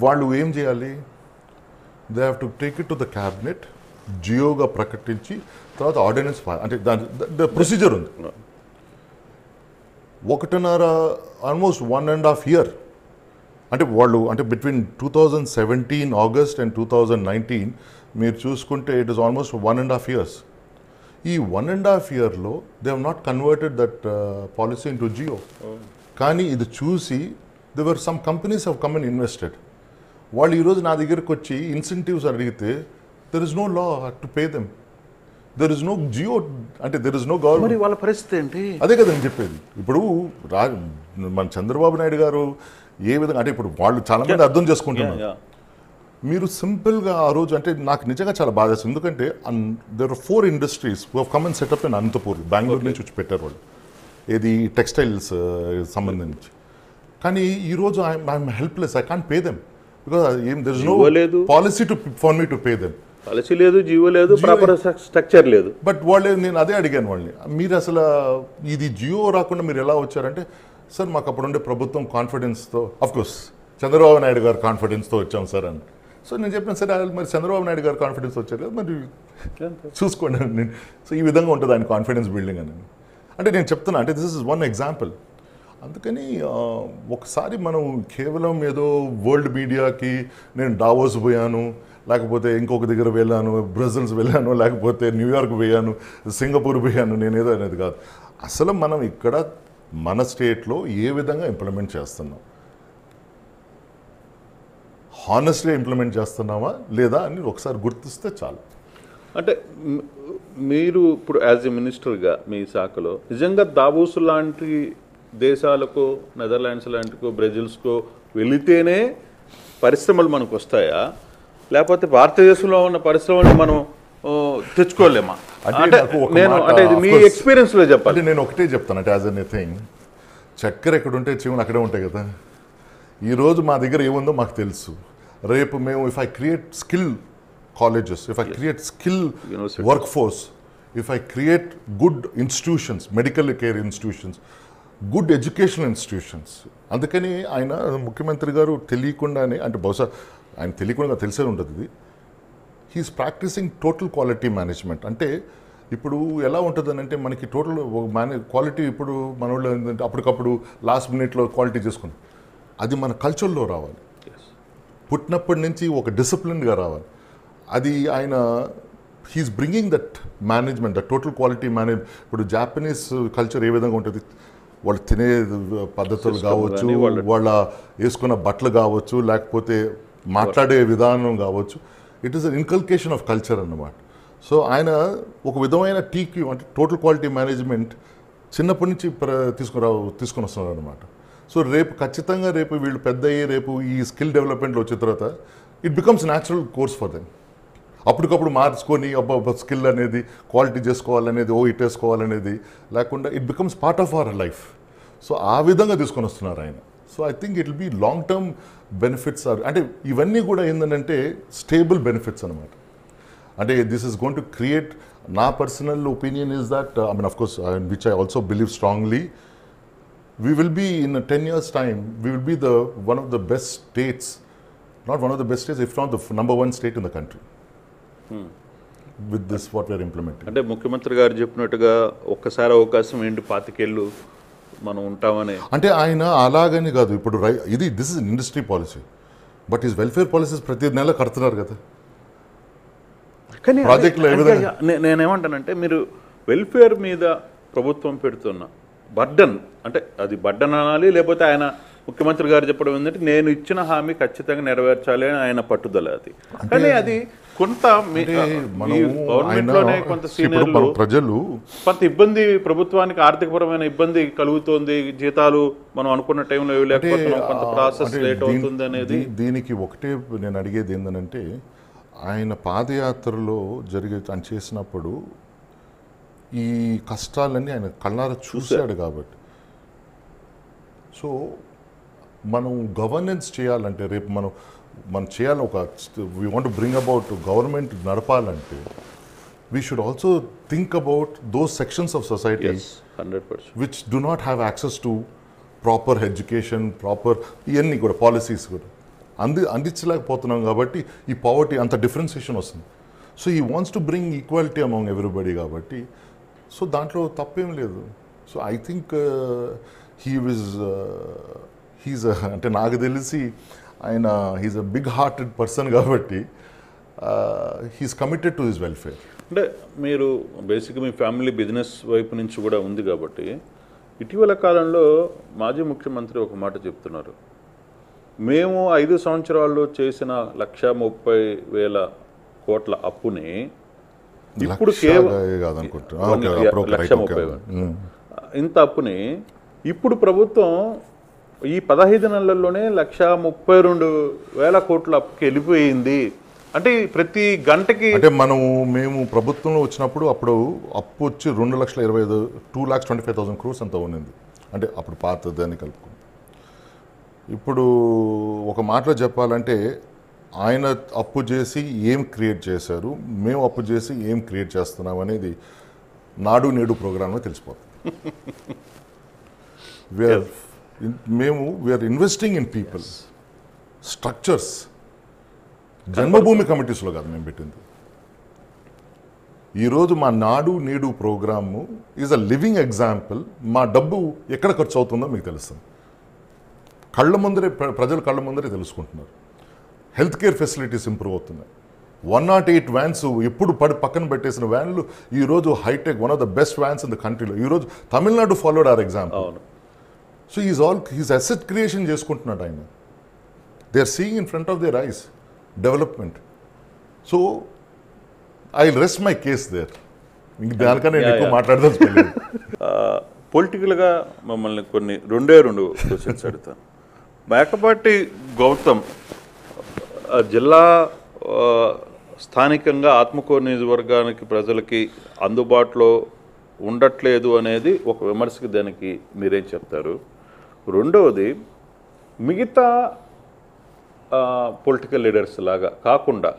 వాళ్ళు ఏం చేయాలి, they have to take it to the cabinet, జియోగా ప్రకటించి తర్వాత ఆర్డినెన్స్, అంటే దాని ప్రొసీజర్ ఉంది. 1.5 ఆల్మోస్ట్ 1.5 year, అంటే వాళ్ళు అంటే బిట్వీన్ 2017 ఆగస్ట్ అండ్ 2019 మీరు చూసుకుంటే ఇట్ ఈస్ ఆల్మోస్ట్ 1.5 years. ఈ 1.5 yearలో they have not converted that policy in to G O. కానీ ఇది చూసి there were some companies have come and invested. వాళ్ళు ఈరోజు నా దగ్గరకు వచ్చి ఇన్సెంటివ్స్ అడిగితే there is no law to pay them, there is no G O, అంటే దెర్ ఇస్ నో గవర్నమెంట్. వాళ్ళ పరిస్థితి ఏంటి? అదే కదా నేను చెప్పేది. ఇప్పుడు మన చంద్రబాబు నాయుడు గారు ఏ విధంగా, అంటే ఇప్పుడు వాళ్ళు చాలా మంది అర్థం చేసుకుంటున్నారు. మీరు సింపుల్గా ఆ రోజు, అంటే నాకు నిజంగా చాలా బాధ వేస్తుంది. ఎందుకంటే there are 4 industries who have come and set up in Anantapur, Bengaluru నుంచి వచ్చి పెట్టారు వాళ్ళు, ఏది టెక్స్టైల్స్ సంబంధించి. కానీ ఈరోజు I'm helpless, I can't pay them because there is no policy for me to pay them. Policy లేదు, జియో లేదు, ప్రాపర్ స్ట్రక్చర్ లేదు. బట్ వాళ్ళు, నేను అదే అడిగాను వాళ్ళని, మీరు అసలు ఇది జియో రాకుండా మీరు ఎలా వచ్చారంటే, సార్ మాకు అప్పుడు ఉండే ప్రభుత్వం కాన్ఫిడెన్స్తో, అఫ్కోర్స్ చంద్రబాబు నాయుడు గారు కాన్ఫిడెన్స్తో వచ్చాం సార్ అని. సో నేను చెప్పాను, సరే మరి చంద్రబాబు నాయుడు గారు కాన్ఫిడెన్స్ వచ్చారు కదా, మరి చూసుకోండి నేను. సో ఈ విధంగా ఉంటుంది ఆయన కాన్ఫిడెన్స్ బిల్డింగ్ అని. అంటే నేను చెప్తున్నా, అంటే దిస్ ఇస్ వన్ ఎగ్జాంపుల్. అందుకని ఒకసారి మనం కేవలం ఏదో వరల్డ్ మీడియాకి నేను డావోస్ పోయాను, లేకపోతే ఇంకొక దగ్గర వెళ్ళాను, బ్రెజిల్స్ వెళ్ళాను, లేకపోతే న్యూయార్క్ పోయాను, సింగపూర్ పోయాను, నేను ఏదో అనేది కాదు. అసలు మనం ఇక్కడ మన స్టేట్లో ఏ విధంగా ఇంప్లిమెంట్ చేస్తున్నాం, హానెస్ట్గా ఇంప్లిమెంట్ చేస్తున్నామా లేదా అని ఒకసారి గుర్తిస్తే చాలు. అంటే మీరు ఇప్పుడు యాజ్ ఎ మినిస్టర్గా మీ శాఖలో నిజంగా దావోస్ లాంటి దేశాలకు, నెదర్లాండ్స్ లాంటికో, బ్రెజిల్స్కో వెళితేనే పరిశ్రమలు మనకు వస్తాయా, లేకపోతే భారతదేశంలో ఉన్న పరిశ్రమలు మనం తెచ్చుకోలేమా? అంటే ఇది మీ ఎక్స్పీరియన్స్లో చెప్పాలి. నేను ఒకటే చెప్తాను, అంటే యాజ్ ఎ థింగ్, చక్కెర ఎక్కడ ఉంటే చీమలు అక్కడే ఉంటాయి కదా. ఈరోజు మా దగ్గర ఏముందో మాకు తెలుసు. రేపు మేము if I create skill colleges, if I create skill work force, if I create good institutions, medical care institutions, good educational institutions. అందుకని ఆయన ముఖ్యమంత్రి గారు తెలియకుండానే, అంటే బహుశా ఆయన తెలియకుండా తెలిసే ఉంటుంది ఇది, he is practising total quality management. అంటే ఇప్పుడు ఎలా ఉంటుందని అంటే మనకి టోటల్ క్వాలిటీ ఇప్పుడు మన వాళ్ళు ఏంటంటే అప్పటికప్పుడు లాస్ట్ మినిట్లో క్వాలిటీ చేసుకుని, అది మన కల్చర్లో రావాలి, పుట్టినప్పటి నుంచి ఒక డిసిప్లిన్గా రావాలి. అది ఆయన he is bringing that management, that total quality manage. ఇప్పుడు జాపనీస్ కల్చర్ ఏ విధంగా ఉంటుంది, వాళ్ళు తినే పద్ధతులు కావచ్చు, వాళ్ళ వేసుకున్న బట్టలు కావచ్చు, లేకపోతే మాట్లాడే విధానం కావచ్చు, it is an inculcation of culture అన్నమాట. సో ఆయన ఒక విధమైన టీక్యూ అంటే టోటల్ క్వాలిటీ మేనేజ్మెంట్ చిన్నప్పటి నుంచి తీసుకొని వస్తున్నారు అనమాట. సో రేపు ఖచ్చితంగా రేపు వీళ్ళు పెద్ద అయ్యి రేపు ఈ స్కిల్ డెవలప్మెంట్లో వచ్చిన తర్వాత it becomes natural course for them. అప్పటికప్పుడు మార్చుకొని అబ్బా స్కిల్ అనేది క్వాలిటీ చేసుకోవాలనేది, ఇటేసుకోవాలనేది లేకుండా it becomes part of our life. So ఆ విధంగా తీసుకొని వస్తున్నారు ఆయన. So I think it will be long term benefits are, అంటే ఇవన్నీ కూడా ఏంటంటే స్టేబుల్ బెనిఫిట్స్ అనమాట. అంటే this is going to create, నా personal opinion is that, I mean of course which I also believe strongly, we will be in 10 years time, we will be one of the best states, not one of the best states, if not the number one state in the country with this what we are implementing. అంటే ముఖ్యమంత్రి గారు చెప్పినట్టుగా ఒక్కసారి అవకాశం ఏంటి 25 ఏళ్ళు మనం ఉంటామని, అంటే ఆయన అలాగని కాదు. ఇప్పుడు this is industry policy, but is welfare policies ప్రతి నెల కడుతున్నారు కదా. కానీ నేనేమంటానంటే మీరు వెల్ఫేర్ మీద ప్రభుత్వం పెడుతున్న బర్డన్, అంటే అది బర్డన్ అనాలి, లేకపోతే ఆయన ముఖ్యమంత్రి గారు చెప్పడం ఏంటంటే నేను ఇచ్చిన హామీ ఖచ్చితంగా నెరవేర్చాలి అని ఆయన పట్టుదల. అది కానీ అది కొంత గవర్నమెంట్లోనే కొంత సీనియర్లు ప్రజలు కొంత ఇబ్బంది, ప్రభుత్వానికి ఆర్థికపరమైన ఇబ్బంది కలుగుతోంది, జీతాలు మనం అనుకున్న టైంలో ఇవ్వలేకపోతున్నాం, కొంత ప్రాసెస్ లేట్ అవుతుంది అనేది. దీనికి ఒకటే నేను అడిగేది ఏంటంటే, ఆయన పాదయాత్రలో ఆయన చేసినప్పుడు ఈ కష్టాలన్నీ ఆయన కళ్ళారా చూశాడు కాబట్టి. సో మనం గవర్నెన్స్ చేయాలంటే, రేపు మనం చేయాలి, we want to bring about government నడపాలంటే we should also think about those sections of society 100% which do not have access to proper education, proper ఇవన్నీ కూడా పాలసీస్ కూడా అందించలేకపోతున్నాం కాబట్టి ఈ పావర్టీ అంత డిఫరెన్సియేషన్ వస్తుంది. So he wants to bring equality among everybody కాబట్టి, so దాంట్లో తప్పేం లేదు. సో ఐ థింక్ హీజ్ అంటే నాకు తెలిసి ఆయన he's a big hearted person కాబట్టి he's committed to his welfare. అంటే మీరు బేసిక్గా మీ ఫ్యామిలీ బిజినెస్ వైపు నుంచి కూడా ఉంది కాబట్టి, ఇటీవల కాలంలో మాజీ ముఖ్యమంత్రి ఒక మాట చెప్తున్నారు, మేము 5 సంవత్సరాల్లో చేసిన 1,30,000 కోట్ల అప్పుని ఇప్పుడు కేవలం 1,30,000 ఇంత అప్పుని ఇప్పుడు ప్రభుత్వం ఈ 15 నెలల్లోనే 1,32,000 కోట్ల అప్పుకి వెళ్ళిపోయింది. అంటే ప్రతి గంటకి, అంటే మేము ప్రభుత్వంలో వచ్చినప్పుడు అప్పుడు అప్పు వచ్చి 2,25,000 crores అంతా ఉన్నింది. అంటే అప్పుడు పాత దాన్ని కలుపుకుంది. ఇప్పుడు ఒక మాటలో చెప్పాలంటే ఆయన అప్పు చేసి ఏం క్రియేట్ చేశారు, మేము అప్పు చేసి ఏం క్రియేట్ చేస్తున్నాం అనేది నాడు నేడు ప్రోగ్రాంలో తెలిసిపోతుంది. We are investing in people, structures. Janmabhoomi కమిటీస్లో కాదు మేము పెట్టింది, ఈరోజు మా Nadu Nedu program is a living example. మా డబ్బు ఎక్కడ ఖర్చు అవుతుందో మీకు తెలుస్తుంది. కళ్ళ ముందరే ప్రజలు కళ్ళ ముందరే తెలుసుకుంటున్నారు. హెల్త్ కేర్ ఫెసిలిటీస్ ఇంప్రూవ్ అవుతున్నాయి. 108 వ్యాన్స్ ఎప్పుడు పక్కన పెట్టేసిన వ్యాన్లు ఈరోజు hitech, one of the best vans in the కంట్రీలో. ఈరోజు Tamil Nadu followed our example. So he's asset creation చేసుకుంటున్నాడు ఆయన. They are seeing in front of their eyes development. So I rest my case there. ఇంక దానికన్నా నేను ఎక్కువ మాట్లాడదలుచుకోలేదు. పొలిటికల్గా మమ్మల్ని కొన్ని రెండు క్వశ్చన్స్ అడుగుతాను. మేకపాటి గౌతమ్ జిల్లా స్థానికంగా ఆత్మకూరు నియోజకవర్గానికి ప్రజలకి అందుబాటులో ఉండట్లేదు అనేది ఒక విమర్శకి. దానికి మీరేం చెప్తారు? రెండవది, మిగతా పొలిటికల్ లీడర్స్ లాగా కాకుండా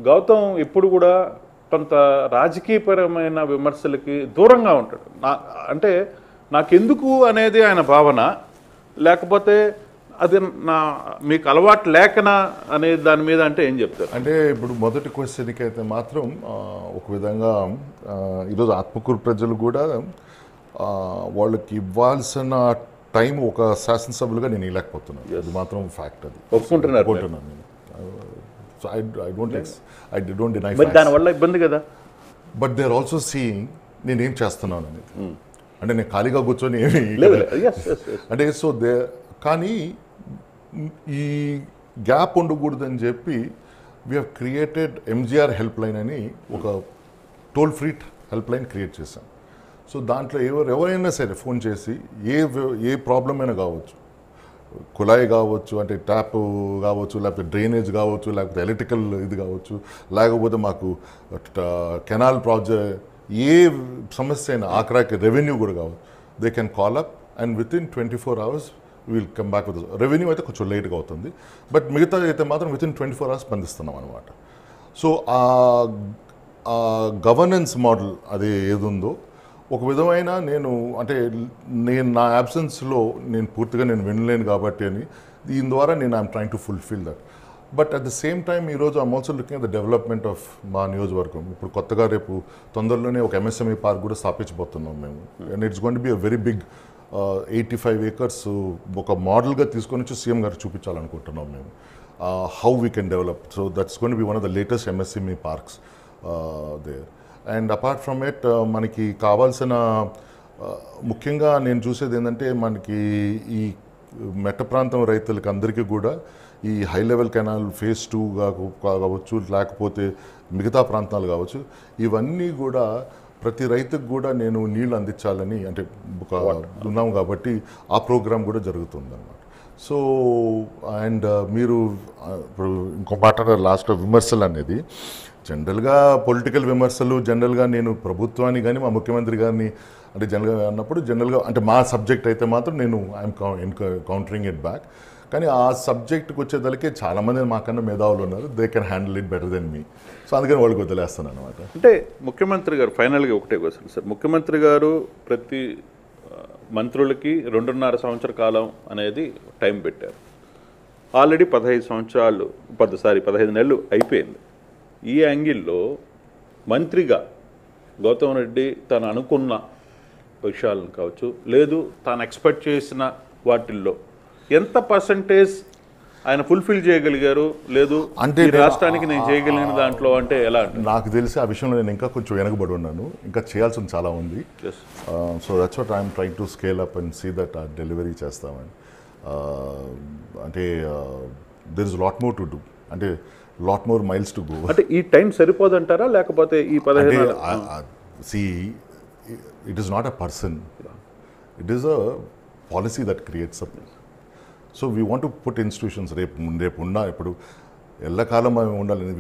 గౌతమ్ ఇప్పుడు కూడా కొంత రాజకీయపరమైన విమర్శలకి దూరంగా ఉంటాడు. అంటే నాకెందుకు అనేది ఆయన భావన, లేకపోతే అది మీకు అలవాటు లేకనా అనే దాని మీద అంటే ఏం చెప్తారు? అంటే ఇప్పుడు మొదటి క్వశ్చన్కి అయితే మాత్రం ఒక విధంగా ఈరోజు ఆత్మకూరు ప్రజలు కూడా వాళ్ళకి ఇవ్వాల్సిన టైం ఒక శాసనసభ్యులుగా నేను ఇవ్వలేకపోతున్నాను. అది మాత్రం ఫ్యాక్ట్. అది ఒప్పుకుంటున్నాను నేను. So I don't deny. దానివల్ల ఇబ్బంది కదా. But they are also seeing నేనేం చేస్తున్నాను అనేది. అంటే నేను ఖాళీగా కూర్చొని ఏమి అంటే సో దే. కానీ ఈ గ్యాప్ ఉండకూడదని చెప్పి we have created MGR help line అని ఒక toll free help line create చేశాం. సో దాంట్లో ఎవరైనా సరే ఫోన్ చేసి ఏ ప్రాబ్లం అయినా కావచ్చు, కుళాయి కావచ్చు, అంటే ట్యాప్ కావచ్చు, లేకపోతే డ్రైనేజ్ కావచ్చు, లేకపోతే ఎలక్ట్రికల్ ఇది కావచ్చు, లేకపోతే మాకు కెనాల్ ప్రాజెక్ట్, ఏ సమస్య అయినా, ఆఖరాకి రెవెన్యూ కూడా కావచ్చు, they can call up and with in 24 hours will come back with. Revenue అయితే కొంచెం లేట్గా అవుతుంది, బట్ మిగతా అయితే మాత్రం విత్ ఇన్ 24 hours స్పందిస్తున్నాం అనమాట. సో ఆ గవర్నెన్స్ మోడల్ అది ఏదుందో ఒక విధమైన నేను నా యాబ్సెన్స్లో నేను పూర్తిగా వినలేను కాబట్టి అని దీని ద్వారా I'm trying to fulfil that. But at the same time ఈరోజు I'm also looking at the development of మా నియోజకవర్గం. ఇప్పుడు కొత్తగా రేపు తొందరలోనే ఒక MSME పార్క్ కూడా స్థాపించబోతున్నాం మేము. And it's going to be a very big 85 acres ఒక మోడల్గా తీసుకొని వచ్చి సీఎం గారు చూపించాలనుకుంటున్నాం మేము. How we can develop. So that's going to be one of the latest MSME parks there. And apart from it మనకి కావాల్సిన ముఖ్యంగా నేను చూసేది ఏంటంటే మనకి ఈ మెట్ట ప్రాంతం రైతులకి అందరికీ కూడా ఈ హై లెవెల్ కెనాల్ phase 2 కావచ్చు, లేకపోతే మిగతా ప్రాంతాలు కావచ్చు, ఇవన్నీ కూడా ప్రతి రైతుకు కూడా నేను నీళ్ళు అందించాలని అంటే ఒక ఉన్నాం కాబట్టి ఆ ప్రోగ్రాం కూడా జరుగుతుంది అన్నమాట. సో అండ్ మీరు ఇప్పుడు ఇంకో మాట లాస్ట్లో విమర్శలు అనేది జనరల్గా పొలిటికల్ విమర్శలు జనరల్గా నేను ప్రభుత్వాన్ని కానీ మా ముఖ్యమంత్రి గారిని అంటే జనరల్గా అన్నప్పుడు జనరల్గా అంటే మా సబ్జెక్ట్ అయితే మాత్రం నేను ఐఎమ్ కౌంటరింగ్ ఇట్ బ్యాక్. కానీ ఆ సబ్జెక్ట్కి వచ్చేదానికి చాలామంది మాకన్నా మేధావులు ఉన్నారు. They can handle it better than me. So అందుకని వాళ్ళకి వదిలేస్తాను అనమాట. అంటే ముఖ్యమంత్రి గారు ఫైనల్గా ఒకటే క్వశ్చన్ సార్. ముఖ్యమంత్రి గారు ప్రతి మంత్రులకి 2.5 సంవత్సర కాలం అనేది టైం పెట్టారు. ఆల్రెడీ 15 నెలలు అయిపోయింది. ఈ యాంగిల్లో మంత్రిగా గౌతమ్ రెడ్డి తను అనుకున్న విషయాలను కావచ్చు, లేదు తాను ఎక్స్పెక్ట్ చేసిన వాటిల్లో ఎంత పర్సంటేజ్ ఆయన ఫుల్ఫిల్ చేయగలిగారు, లేదు అంటే రాష్ట్రానికి నేను చేయగలిగిన దాంట్లో అంటే ఎలా? నాకు తెలిసి ఆ విషయంలో నేను ఇంకా కొంచెం వెనకబడి ఉన్నాను. ఇంకా చేయాల్సింది చాలా ఉంది. So that's what I'm trying to scale up and see that ఆ డెలివరీ చేస్తామని. అంటే there is lot more to do, అంటే lot more miles to go. అంటే ఈ టైం సరిపోదంటారా, లేకపోతే ఈ 15? See, it is not a person. It is a policy that creates something. So we want to put institutions రేపు ఉన్నా ఇప్పుడు ఎల్లకాలం మేము ఉండాలని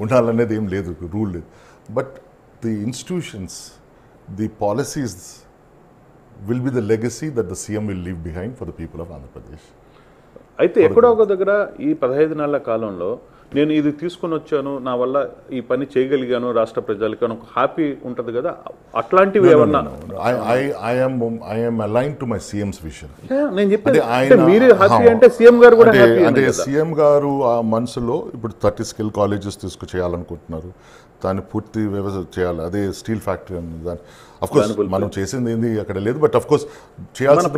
ఉండాలనేది ఏం లేదు, రూల్ లేదు. But the institutions, the policies will be the legacy that the CM will leave behind for the people of Andhra Pradesh. అయితే ఎక్కడో ఒక దగ్గర ఈ 15 నెలల కాలంలో నేను ఇది తీసుకొని వచ్చాను, నా వల్ల ఈ పని చేయగలిగాను, రాష్ట్ర ప్రజలకి ఒక హ్యాపీ ఉంటుంది కదా, అట్లాంటివి ఏమన్నా? I am aligned to my CM's vision. నేను చెప్పేది మీరు హ్యాపీ అంటే సీఎం గారు కూడా హ్యాపీ. అంటే సీఎం గారు ఆ మనసులో ఇప్పుడు 30 స్కిల్ కాలేజెస్ తీసుకుచేయాలనుకుంటున్నారు, దాన్ని పూర్తి వ్యవస్థ చేయాలి. అదే స్టీల్ ఫ్యాక్టరీ అని దాని అఫ్కోర్స్ మనం చేసింది ఏంది అక్కడ లేదు, బట్ అఫ్కోర్స్ చేయాల్సిన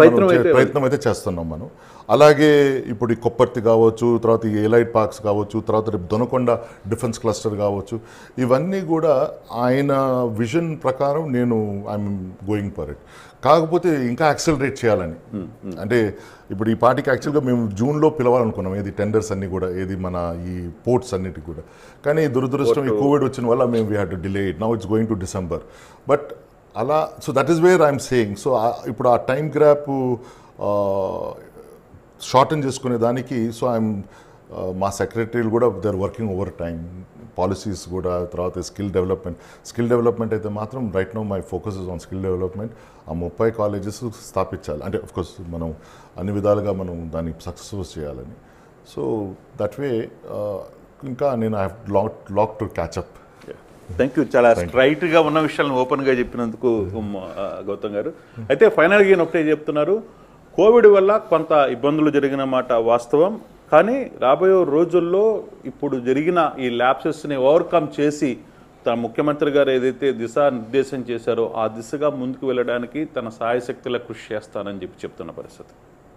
ప్రయత్నం అయితే చేస్తున్నాం మనం. అలాగే ఇప్పుడు ఈ కొప్పర్తి కావచ్చు, తర్వాత ఈ ఎలైట్ పార్క్స్ కావచ్చు, తర్వాత రేపు దొనకొండ డిఫెన్స్ క్లస్టర్ కావచ్చు, ఇవన్నీ కూడా ఆయన విజన్ ప్రకారం నేను ఐఎమ్ గోయింగ్ ఫర్ ఇట్. కాకపోతే ఇంకా యాక్సిలరేట్ చేయాలని, అంటే ఇప్పుడు ఈ పార్టీకి యాక్చువల్గా మేము జూన్లో పిలవాలనుకున్నాం ఏది టెండర్స్ అన్నీ కూడా, ఏది మన ఈ పోర్ట్స్ అన్నిటికి కూడా. కానీ దురదృష్టం ఈ కోవిడ్ వచ్చిన వల్ల మేము we had to delay it. Now it's going to December. But అలా so that is where I'm saying. So ఇప్పుడు ఆ టైం గ్రాప్ షార్టన్ చేసుకునే దానికి సో ఐఎమ్ మా సెక్రటరీలు కూడా they are working overtime, policies కూడా, తర్వాత స్కిల్ డెవలప్మెంట్ అయితే మాత్రం right now my focus is on skill development. ఆ 30 కాలేజెస్ స్థాపించాలి, అంటే అఫ్కోర్స్ మనం అన్ని విధాలుగా మనం దాన్ని సక్సెస్ఫుల్ చేయాలని. సో దట్ వే ఇంకా నేను I have lot to catch up. Thank you. చాలా స్ట్రైట్గా ఉన్న విషయాలను ఓపెన్గా చెప్పినందుకు గౌతమ్ గారు. అయితే ఫైనల్గా ఈయన ఒకటే చెప్తున్నారు, కోవిడ్ వల్ల కొంత ఇబ్బందులు జరిగిన మాట వాస్తవం, కానీ రాబోయే రోజుల్లో ఇప్పుడు జరిగిన ఈ ల్యాప్సెస్ని ఓవర్కమ్ చేసి తన ముఖ్యమంత్రి గారు ఏదైతే దిశానిర్దేశం చేశారో ఆ దిశగా ముందుకు వెళ్ళడానికి తన సాయశక్తుల కృషి చేస్తానని చెప్తున్న పరిస్థితి.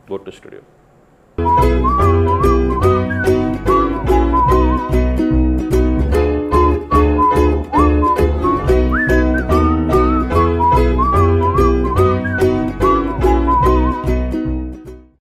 Go to studio.